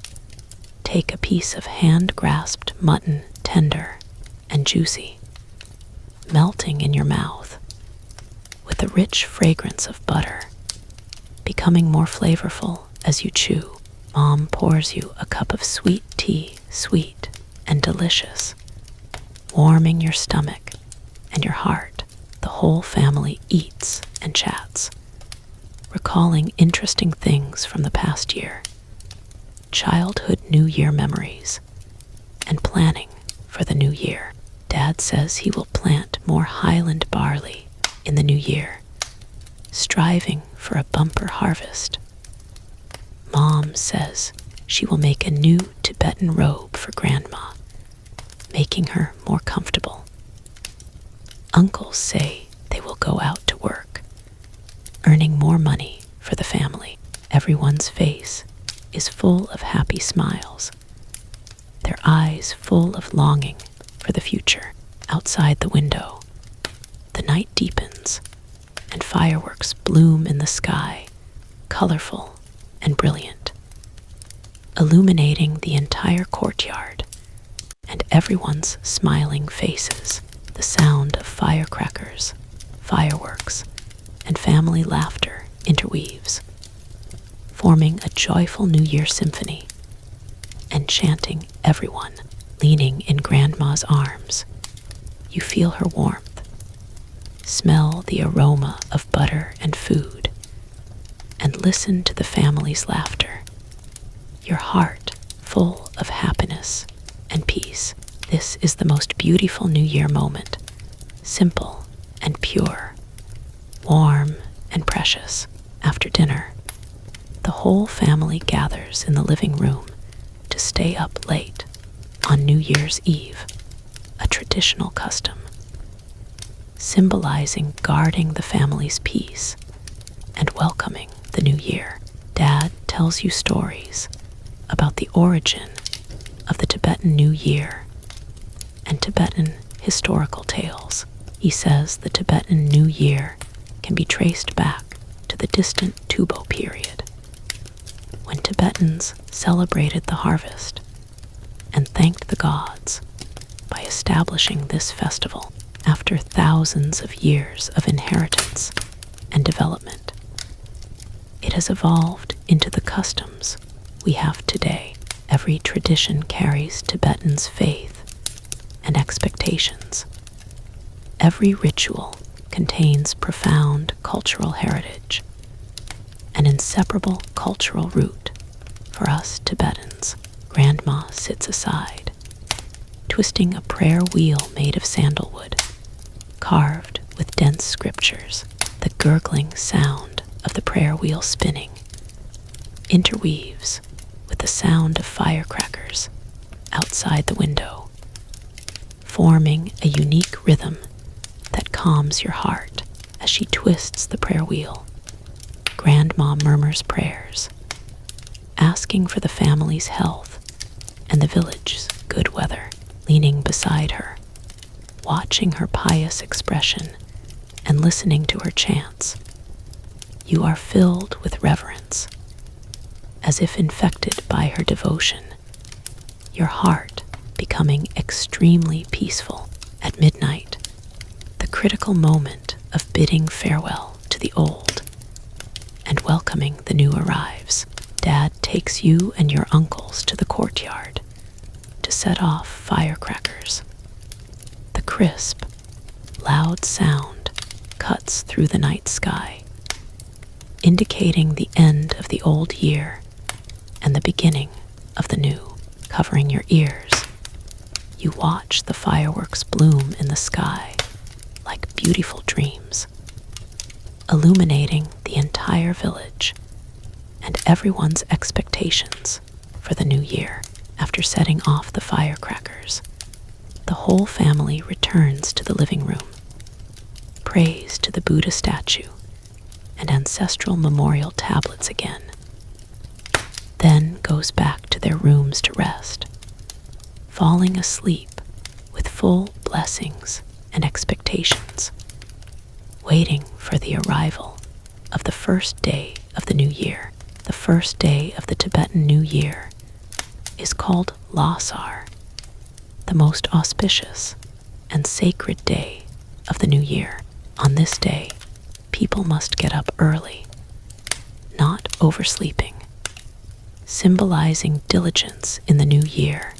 take a piece of hand-grasped mutton, tender and juicy, melting in your mouth with the rich fragrance of butter, becoming more flavorful as you chew. Mom pours you a cup of sweet tea, sweet and delicious, warming your stomach and your heart. The whole family eats and chats, recalling interesting things from the past year, childhood New Year memories, and planning for the new year. Dad says he will plant more Highland barley in the new year, striving for a bumper harvest. Mom says she will make a new Tibetan robe for Grandma, making her more comfortable. Uncles say they will go out to work, earning more money for the family. Everyone's face is full of happy smiles, their eyes full of longing for the future. Outside the window, the night deepens, fireworks bloom in the sky, colorful and brilliant, illuminating the entire courtyard and everyone's smiling faces. The sound of firecrackers, fireworks, and family laughter interweaves, forming a joyful New Year symphony, enchanting everyone. Leaning in Grandma's arms, you feel her warmth, smell the aroma of butter and food, and listen to the family's laughter, your heart full of happiness and peace. This is the most beautiful New Year moment, simple and pure, warm and precious. After dinner, the whole family gathers in the living room to stay up late on New Year's Eve, a traditional custom, symbolizing guarding the family's peace and welcoming the new year. Dad tells you stories about the origin of the Tibetan New Year and Tibetan historical tales. He says the Tibetan New Year can be traced back to the distant Tubo period, when Tibetans celebrated the harvest and thanked the gods by establishing this festival after thousands of years of inheritance and development. It has evolved into the customs we have today. Every tradition carries Tibetans' faith and expectations. Every ritual contains profound cultural heritage, an inseparable cultural root for us Tibetans. Grandma sits aside, twisting a prayer wheel made of sandalwood, carved with dense scriptures. The gurgling sound of the prayer wheel spinning interweaves with the sound of firecrackers outside the window, forming a unique rhythm that calms your heart. As she twists the prayer wheel, Grandma murmurs prayers, asking for the family's health and the village's good weather. Leaning beside her, watching her pious expression and listening to her chants, you are filled with reverence, as if infected by her devotion, your heart becoming extremely peaceful. At midnight, the critical moment of bidding farewell to the old and welcoming the new arrives. Dad takes you and your uncles to the courtyard to set off firecrackers. The crisp, loud sound cuts through the night sky, indicating the end of the old year and the beginning of the new. Covering your ears, you watch the fireworks bloom in the sky like beautiful dreams, illuminating the entire village and everyone's expectations for the new year. After setting off the firecrackers, the whole family returns to the living room, prays to the Buddha statue and ancestral memorial tablets again, then goes back to their rooms to rest, falling asleep with full blessings and expectations, waiting for the arrival of the first day of the new year. The first day of the Tibetan New Year is called Losar, the most auspicious and sacred day of the new year. On this day, people must get up early, not oversleeping, symbolizing diligence in the new year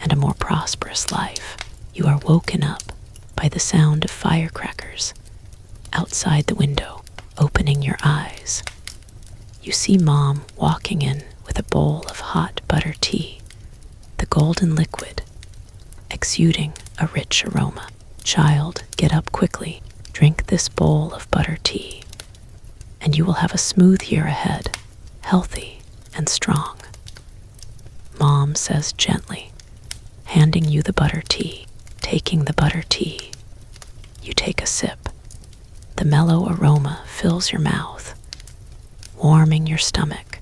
and a more prosperous life. You are woken up by the sound of firecrackers outside the window. Opening your eyes, you see Mom walking in with a bowl of hot butter tea, the golden liquid exuding a rich aroma. Child, get up quickly, drink this bowl of butter tea, and you will have a smooth year ahead, healthy and strong. Mom says gently, handing you the butter tea. Taking the butter tea, you take a sip. The mellow aroma fills your mouth, warming your stomach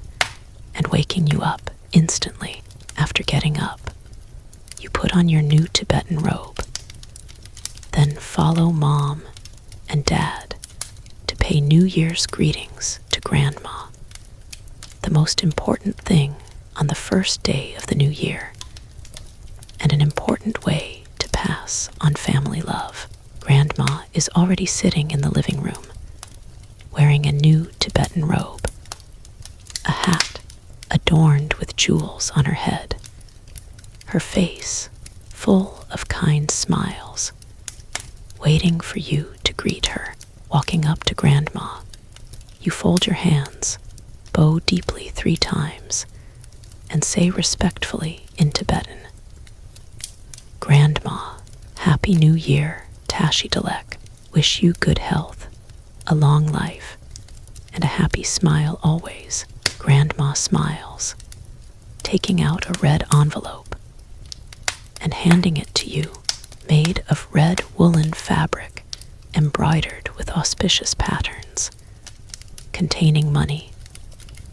and waking you up instantly. After getting up, you put on your new Tibetan robe, then follow Mom and Dad to pay pay New Year's greetings to Grandma, the most important thing on the first day of the new year, and an important way to pass on family love. Grandma is already sitting in the living room, wearing a new Tibetan robe, a hat adorned with jewels on her head, her face full of kind smiles, waiting for you to greet her. Walking up to Grandma, you fold your hands, bow deeply 3 times, and say respectfully in Tibetan, Grandma, Happy New Year, Tashi Dalek. Wish you good health, a long life, and a happy smile always. Grandma smiles, taking out a red envelope and handing it to you, made of red woolen fabric embroidered with auspicious patterns, containing money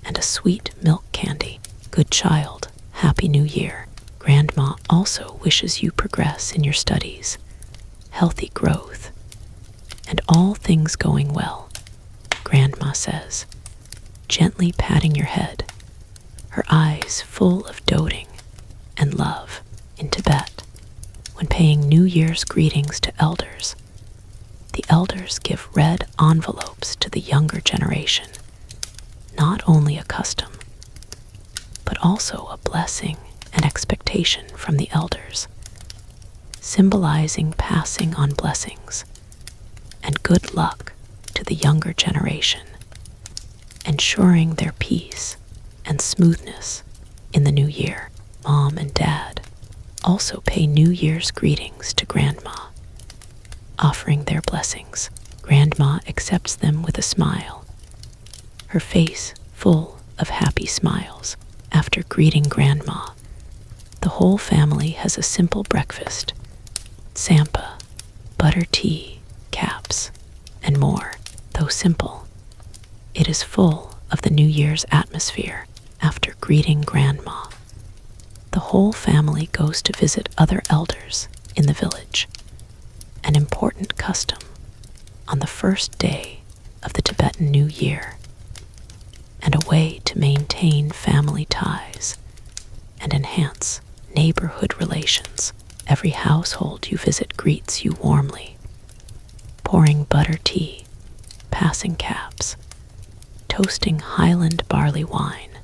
and a sweet milk candy. Good child, Happy New Year. Grandma also wishes you progress in your studies, healthy growth, and all things going well. Grandma says, gently patting your head, her eyes full of doting and love. In Tibet, when paying New Year's greetings to elders, the elders give red envelopes to the younger generation, not only a custom, but also a blessing and expectation from the elders, symbolizing passing on blessings and good luck to the younger generation, ensuring their peace and smoothness in the new year. Mom and Dad also pay New Year's greetings to Grandma, offering their blessings. Grandma accepts them with a smile, her face full of happy smiles. After greeting Grandma, the whole family has a simple breakfast, tsampa, butter tea, khapse, and more. Though simple, it is full of the New Year's atmosphere. After greeting Grandma, the whole family goes to visit other elders in the village, an important custom on the first day of the Tibetan New Year, and a way to maintain family ties and enhance neighborhood relations. Every household you visit greets you warmly, pouring butter tea, passing khapse, toasting Highland barley wine,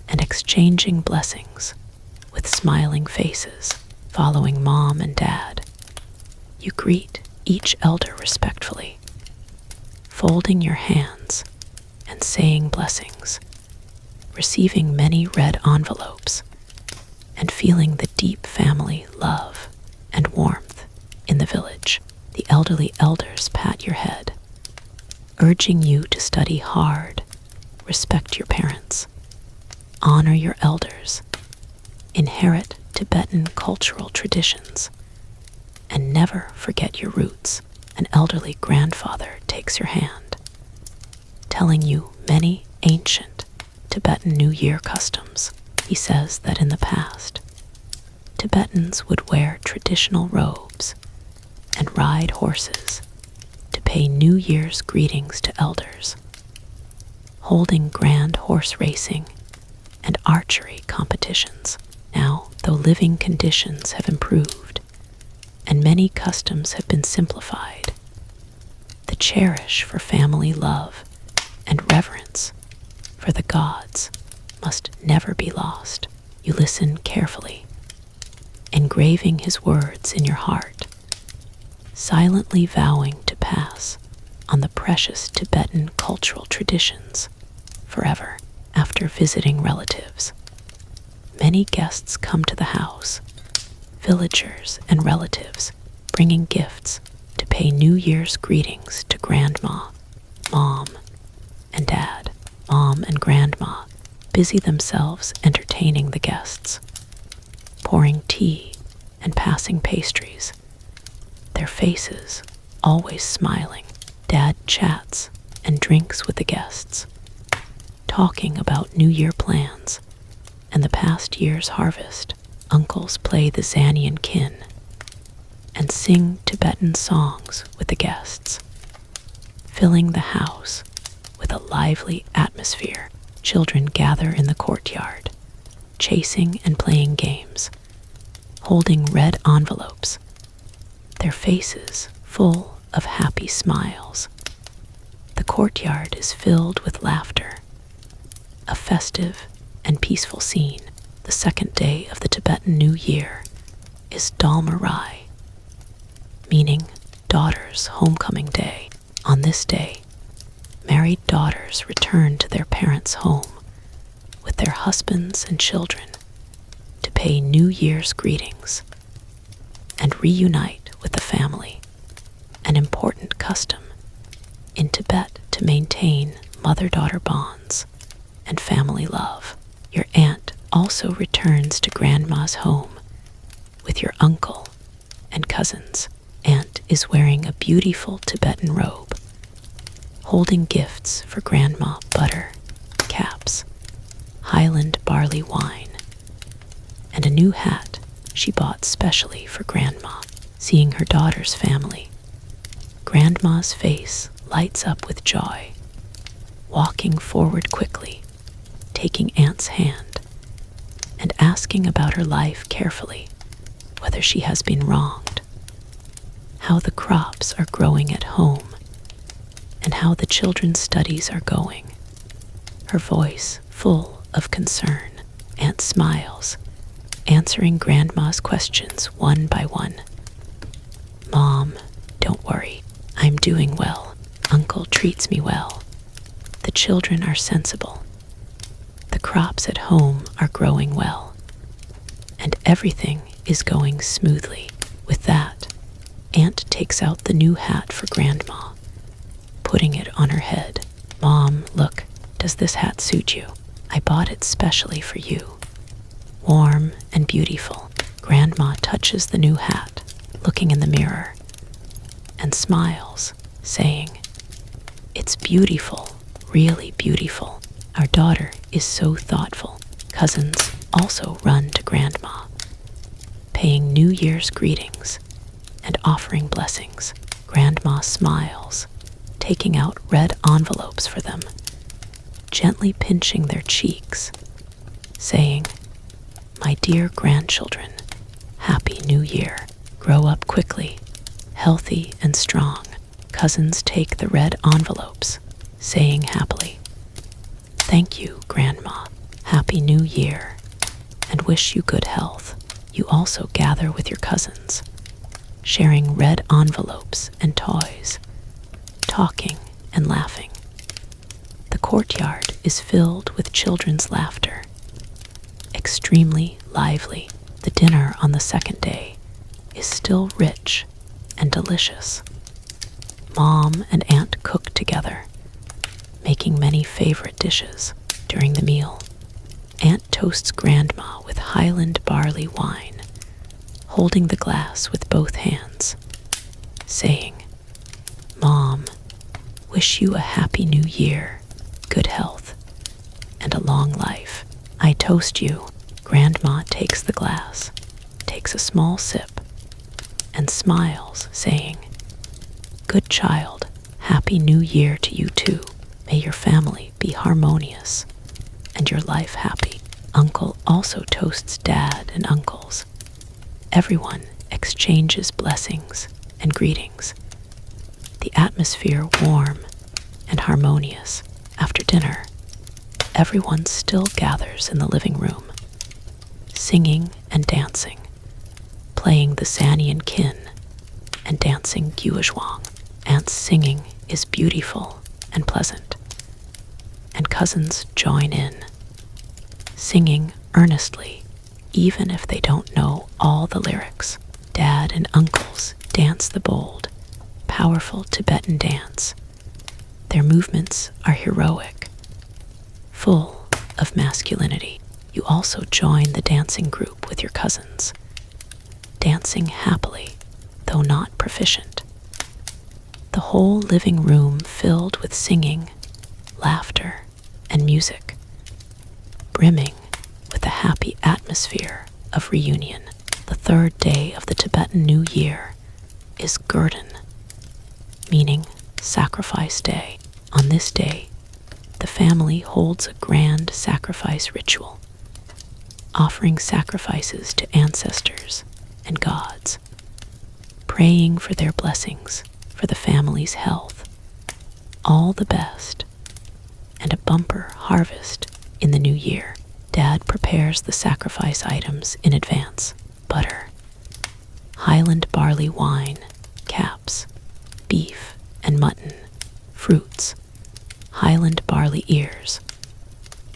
and exchanging blessings with smiling faces. Following Mom and Dad, you greet each elder respectfully, folding your hands and saying blessings, receiving many red envelopes, and feeling the deep family love and warmth in the village. The elderly elders pat your head, urging you to study hard, respect your parents, honor your elders, inherit Tibetan cultural traditions, and never forget your roots. An elderly grandfather takes your hand, telling you many ancient Tibetan New Year customs. He says that in the past, Tibetans would wear traditional robes and ride horses to pay New Year's greetings to elders, holding grand horse racing and archery competitions. Now, though living conditions have improved and many customs have been simplified, the cherish for family love and reverence for the gods must never be lost. You listen carefully, engraving his words in your heart, silently vowing to pass on the precious Tibetan cultural traditions forever. After visiting relatives, many guests come to the house, villagers and relatives bringing gifts to pay New Year's greetings to Grandma, Mom, and Dad. Mom and Grandma busy themselves entertaining the guests, pouring tea and passing pastries, their faces always smiling. Dad chats and drinks with the guests, talking about New Year plans and the past year's harvest. Uncles play the Zanyan kin and sing Tibetan songs with the guests, filling the house with a lively atmosphere. Children gather in the courtyard, chasing and playing games, holding red envelopes, their faces full of happy smiles. The courtyard is filled with laughter, a festive and peaceful scene. The second day of the Tibetan New Year is Dalmarai, meaning daughter's homecoming day. On this day, married daughters return to their parents' home with their husbands and children to pay New Year's greetings and reunite with the family, an important custom in Tibet to maintain mother-daughter bonds and family love. Your aunt also returns to grandma's home with your uncle and cousins. Aunt is wearing a beautiful Tibetan robe, holding gifts for grandma: butter, Khapse, Highland barley wine, and a new hat she bought specially for grandma. Seeing her daughter's family, grandma's face lights up with joy, walking forward quickly, taking aunt's hand, and asking about her life carefully, whether she has been wronged, how the crops are growing at home, and how the children's studies are going. Her voice full of concern. Aunt smiles, answering grandma's questions one by one. Mom, don't worry, I'm doing well. Uncle treats me well. The children are sensible. The crops at home are growing well, and everything is going smoothly. With that, Aunt takes out the new hat for grandma, putting it on her head. Mom, look, does this hat suit you? I bought it specially for you. Warm and beautiful. Grandma touches the new hat, looking in the mirror, and smiles, saying, "It's beautiful, really beautiful." Our daughter is so thoughtful. Cousins also run to grandma, paying New Year's greetings and offering blessings. Grandma smiles, taking out red envelopes for them, gently pinching their cheeks, saying, "My dear grandchildren, Happy New Year. Grow up quickly, healthy and strong." Cousins take the red envelopes, saying happily, "Thank you, Grandma. Happy New Year, and wish you good health." You also gather with your cousins, sharing red envelopes and toys, talking and laughing. The courtyard is filled with children's laughter, extremely lively. The dinner on the second day is still rich and delicious. Mom and Aunt cook together, making many favorite dishes. During the meal, Aunt toasts Grandma with Highland barley wine, holding the glass with both hands, saying, "Mom, wish you a happy new year, good health, and a long life. I toast you." Grandma takes the glass, takes a small sip, and smiles, saying, "Good child, happy new year to you too. May your family be harmonious and your life happy." Uncle also toasts Dad and uncles. Everyone exchanges blessings and greetings. The atmosphere warm and harmonious. After dinner, everyone still gathers in the living room, singing and dancing, playing the Sanian kin and dancing Guizhuang. Aunt's singing is beautiful and pleasant, and cousins join in, singing earnestly even if they don't know all the lyrics. Dad and uncles dance the bold, powerful Tibetan dance. Their movements are heroic, full of masculinity. You also join the dancing group with your cousins, dancing happily, though not proficient. The whole living room filled with singing, laughter, and music, brimming with the happy atmosphere of reunion. The third day of the Tibetan New Year is Gurden, meaning Sacrifice Day. On this day, the family holds a grand sacrifice ritual, offering sacrifices to ancestors and gods, praying for their blessings, for the family's health, all the best, and a bumper harvest in the new year. Dad prepares the sacrifice items in advance: butter, Highland barley wine, Khapse, beef and mutton, fruits, Highland barley ears,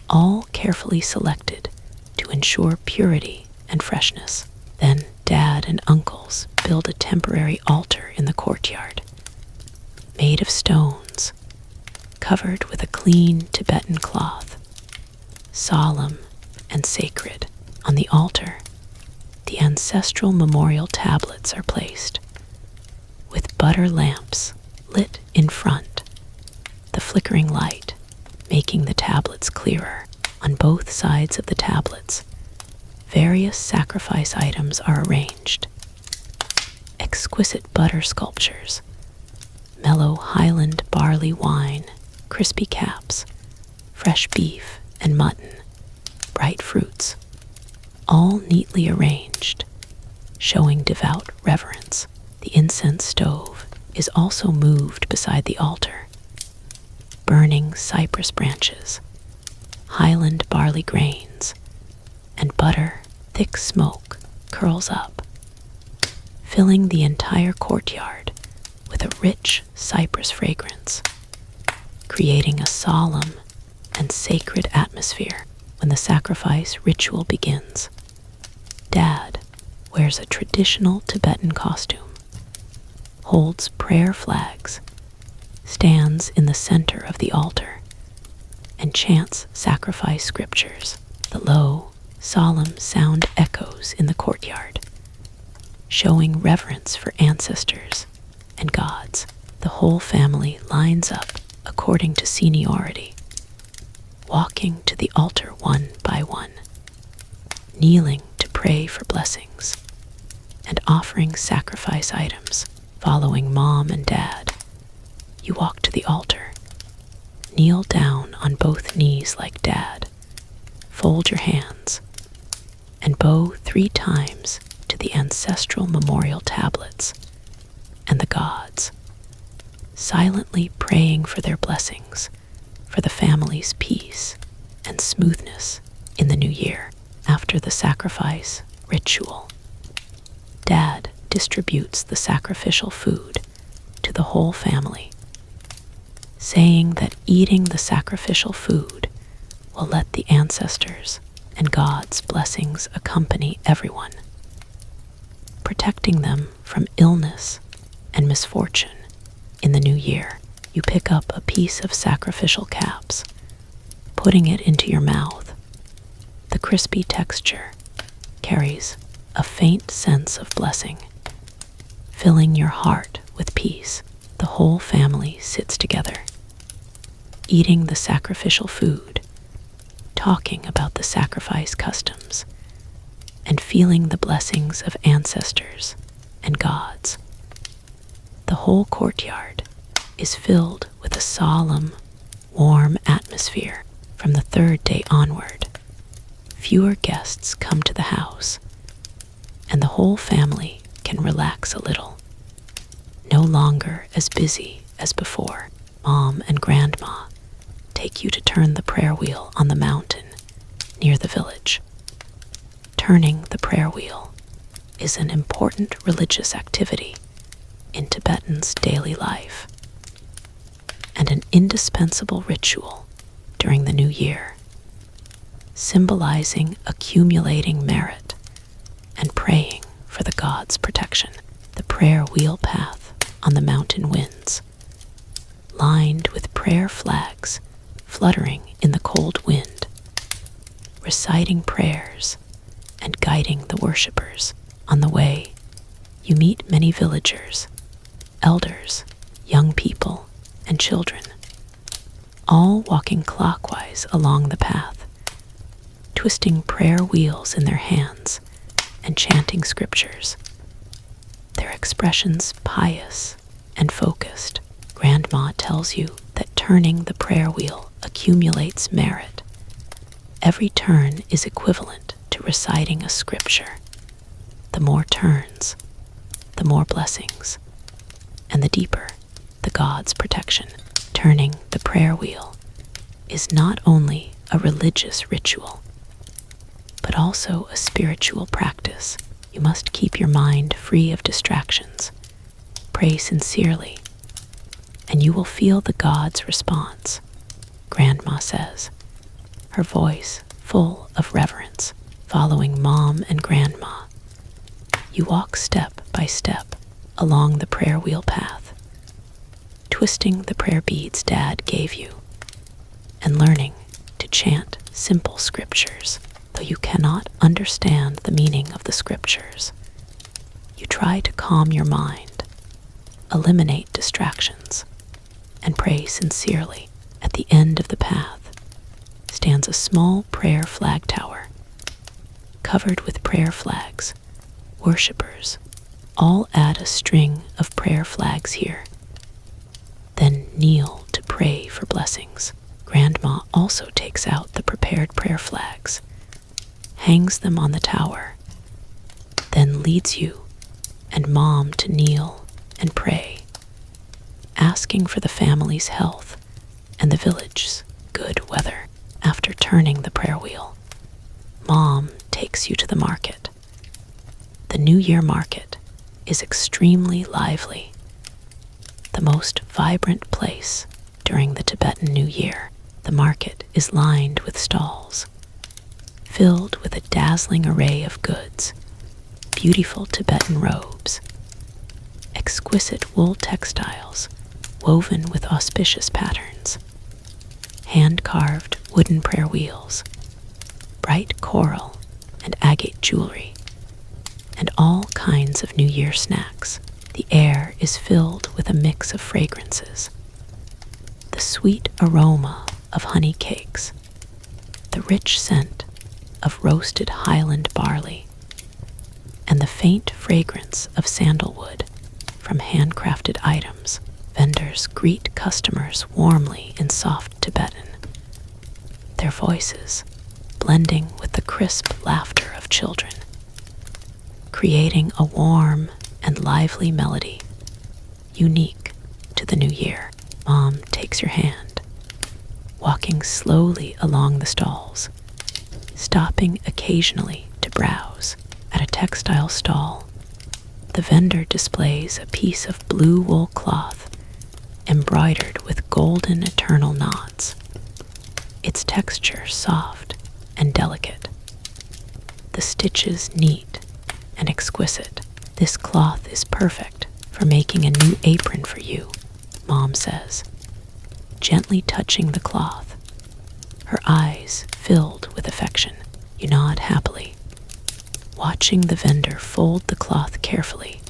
all carefully selected to ensure purity and freshness. Then Dad and uncles build a temporary altar in the courtyard, made of stones, covered with a clean Tibetan cloth, solemn and sacred. On the altar, the ancestral memorial tablets are placed, with butter lamps lit in front, the flickering light making the tablets clearer. On both sides of the tablets, various sacrifice items are arranged: exquisite butter sculptures, mellow Highland barley wine, crispy Khapse, fresh beef and mutton, bright fruits, all neatly arranged, showing devout reverence. The incense stove is also moved beside the altar. Burning cypress branches, Highland barley grains, and butter, thick smoke curls up, filling the entire courtyard with a rich cypress fragrance, creating a solemn and sacred atmosphere. When the sacrifice ritual begins, Dad wears a traditional Tibetan costume, holds prayer flags, stands in the center of the altar, and chants sacrifice scriptures. The low, solemn sound echoes in the courtyard, showing reverence for ancestors and gods. The whole family lines up according to seniority, walking to the altar one by one, kneeling to pray for blessings, and offering sacrifice items. Following Mom and Dad, you walk to the altar, kneel down on both knees like Dad, fold your hands, and bow 3 times to the ancestral memorial tablets and the gods, silently praying for their blessings, for the family's peace and smoothness in the new year. After the sacrifice ritual, Dad distributes the sacrificial food to the whole family, saying that eating the sacrificial food will let the ancestors and God's blessings accompany everyone, protecting them from illness and misfortune in the new year. You pick up a piece of sacrificial Khapse, putting it into your mouth. The crispy texture carries a faint sense of blessing, filling your heart with peace. The whole family sits together, eating the sacrificial food, talking about the sacrifice customs, and feeling the blessings of ancestors and gods. The whole courtyard is filled with a solemn, warm atmosphere. From the 3rd day onward, fewer guests come to the house, and the whole family can relax a little. No longer as busy as before, Mom and Grandma take you to turn the prayer wheel on the mountain near the village. Turning the prayer wheel is an important religious activity in Tibetans' daily life, and an indispensable ritual during the new year, symbolizing accumulating merit and praying for the gods' protection. The prayer wheel path on the mountain winds, lined with prayer flags fluttering in the cold wind, reciting prayers and guiding the worshippers. On the way, you meet many villagers, elders, young people, and children, all walking clockwise along the path, twisting prayer wheels in their hands and chanting scriptures, their expressions pious and focused, Grandma tells you that turning the prayer wheel accumulates merit. Every turn is equivalent to reciting a scripture. The more turns, the more blessings, and the deeper the God's protection. Turning the prayer wheel is not only a religious ritual, but also a spiritual practice. You must keep your mind free of distractions. Pray sincerely, and you will feel the God's response, Grandma says, her voice full of reverence. Following Mom and Grandma, you walk step by step along the prayer wheel path, twisting the prayer beads Dad gave you, and learning to chant simple scriptures. Though you cannot understand the meaning of the scriptures, you try to calm your mind, eliminate distractions, and pray sincerely. At the end of the path stands a small prayer flag tower, covered with prayer flags. Worshippers all add a string of prayer flags here, then kneel to pray for blessings. Grandma also takes out the prepared prayer flags, hangs them on the tower, then leads you and Mom to kneel and pray, asking for the family's health and the village's good weather. After turning the prayer wheel, Mom takes you to the market. The New Year market is extremely lively, the most vibrant place during the Tibetan New Year. The market is lined with stalls, filled with a dazzling array of goods, beautiful Tibetan robes, exquisite wool textiles woven with auspicious patterns, hand-carved wooden prayer wheels, bright coral and agate jewelry, and all kinds of New Year snacks. The air is filled with a mix of fragrances, the sweet aroma of honey cakes, the rich scent of roasted highland barley, and the faint fragrance of sandalwood from handcrafted items. Vendors greet customers warmly in soft Tibetan, their voices blending with the crisp laughter of children, creating a warm and lively melody unique to the New Year. Mom takes your hand, walking slowly along the stalls, stopping occasionally to browse. At a textile stall, the vendor displays a piece of blue wool cloth embroidered with golden eternal knots, its texture soft and delicate, the stitches neat and exquisite. This cloth is perfect for making a new apron for you, Mom says, gently touching the cloth, her eyes filled with affection. You nod happily, watching the vendor fold the cloth carefully,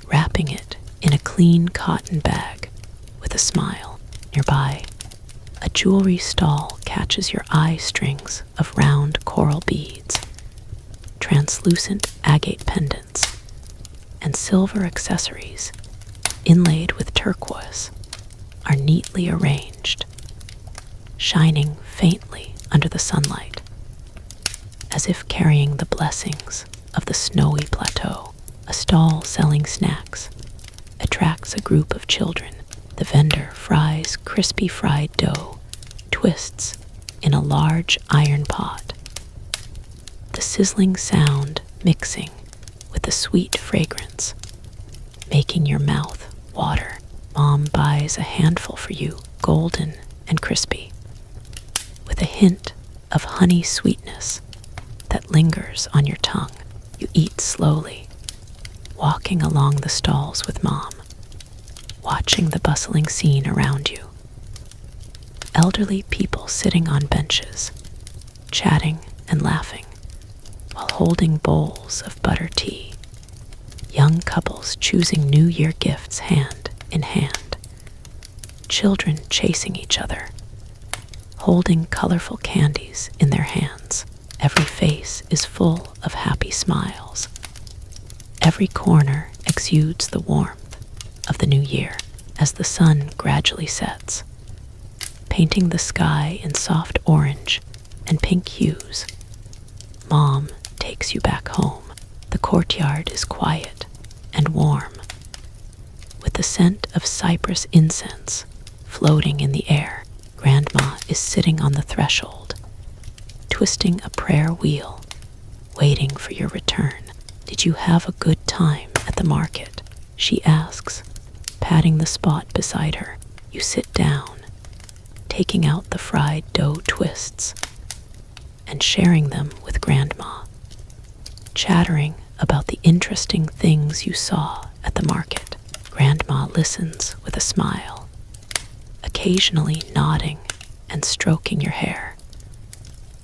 wrapping it in a clean cotton bag with a smile. Nearby, a jewelry stall catches your eye. Strings of round coral beads, translucent agate pendants, and silver accessories inlaid with turquoise are neatly arranged, shining faintly under the sunlight, as if carrying the blessings of the snowy plateau. A stall selling snacks attracts a group of children. The vendor fries crispy fried dough, twists in a large iron pot, the sizzling sound mixing with the sweet fragrance, making your mouth water. Mom buys a handful for you, golden and crispy, with a hint of honey sweetness that lingers on your tongue. You eat slowly, walking along the stalls with Mom, watching the bustling scene around you. Elderly people sitting on benches, chatting and laughing while holding bowls of butter tea. Young couples choosing New Year gifts hand in hand. Children chasing each other, holding colorful candies in their hands. Every face is full of happy smiles. Every corner exudes the warmth of the new year. as the sun gradually sets, painting the sky in soft orange and pink hues. Mom takes you back home. The courtyard is quiet and warm, with the scent of cypress incense floating in the air. Grandma is sitting on the threshold, twisting a prayer wheel, waiting for your return. Did you have a good time at the market? She asks, patting the spot beside her. You sit down, taking out the fried dough twists and sharing them with Grandma, chattering about the interesting things you saw at the market. Grandma listens with a smile, occasionally nodding and stroking your hair.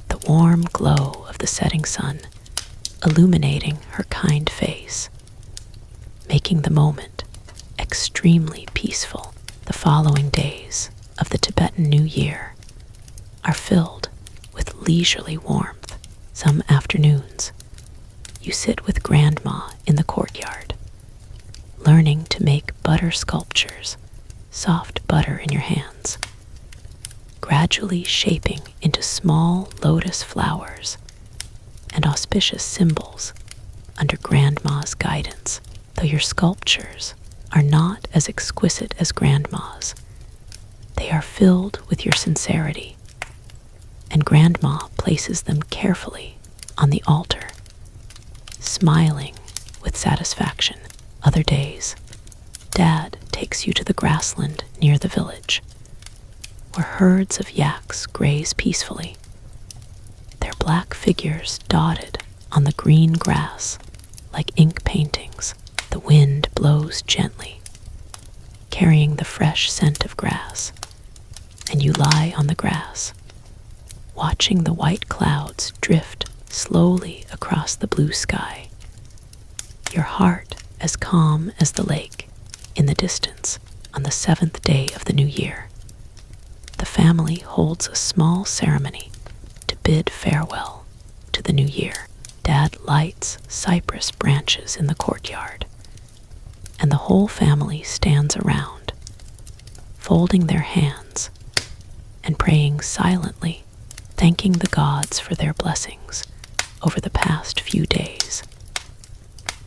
The warm glow of the setting sun illuminating her kind face, making the moment extremely peaceful. The following days of the Tibetan New Year are filled with leisurely warmth. Some afternoons, you sit with Grandma in the courtyard, learning to make butter sculptures, soft butter in your hands, gradually shaping into small lotus flowers and auspicious symbols under Grandma's guidance. Though your sculptures are not as exquisite as Grandma's, they are filled with your sincerity, and Grandma places them carefully on the altar, smiling with satisfaction. Other days, Dad takes you to the grassland near the village, where herds of yaks graze peacefully, their black figures dotted on the green grass like ink paintings. The wind blows gently, carrying the fresh scent of grass, and you lie on the grass, watching the white clouds drift slowly across the blue sky, your heart as calm as the lake in the distance. On the 7th day of the new year, the family holds a small ceremony to bid farewell to the new year. Dad lights cypress branches in the courtyard, and the whole family stands around, folding their hands and praying silently, thanking the gods for their blessings over the past few days,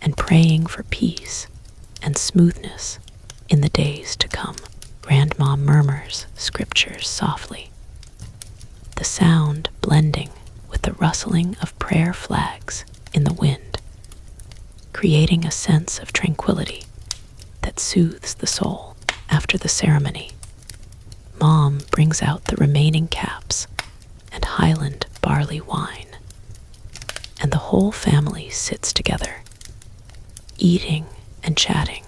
and praying for peace and smoothness in the days to come. Grandma murmurs scriptures softly, the sound blending with the rustling of prayer flags in the wind, creating a sense of tranquility that soothes the soul. After the ceremony, Mom brings out the remaining Khapse and Highland barley wine, and the whole family sits together, eating and chatting,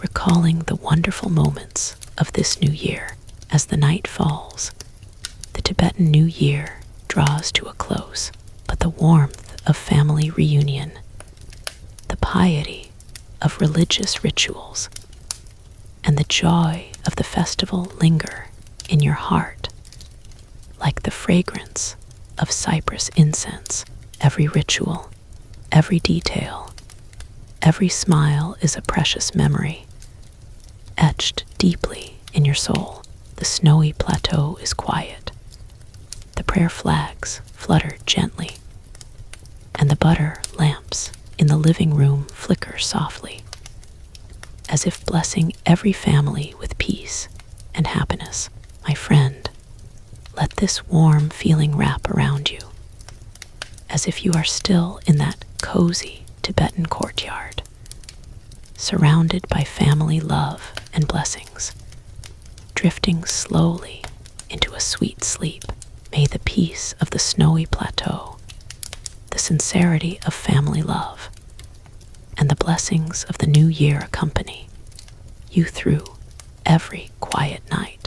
recalling the wonderful moments of this new year. As the night falls, the Tibetan New Year draws to a close, but the warmth of family reunion, the piety of religious rituals, and the joy of the festival linger in your heart like the fragrance of cypress incense. Every ritual, every detail, every smile is a precious memory, etched deeply in your soul. The snowy plateau is quiet. The prayer flags flutter gently, and the butter lamps in the living room flicker softly, as if blessing every family with peace and happiness. My friend, let this warm feeling wrap around you, as if you are still in that cozy Tibetan courtyard, surrounded by family love and blessings, drifting slowly into a sweet sleep. May the peace of the snowy plateau, the sincerity of family love, and the blessings of the new year accompany you through every quiet night.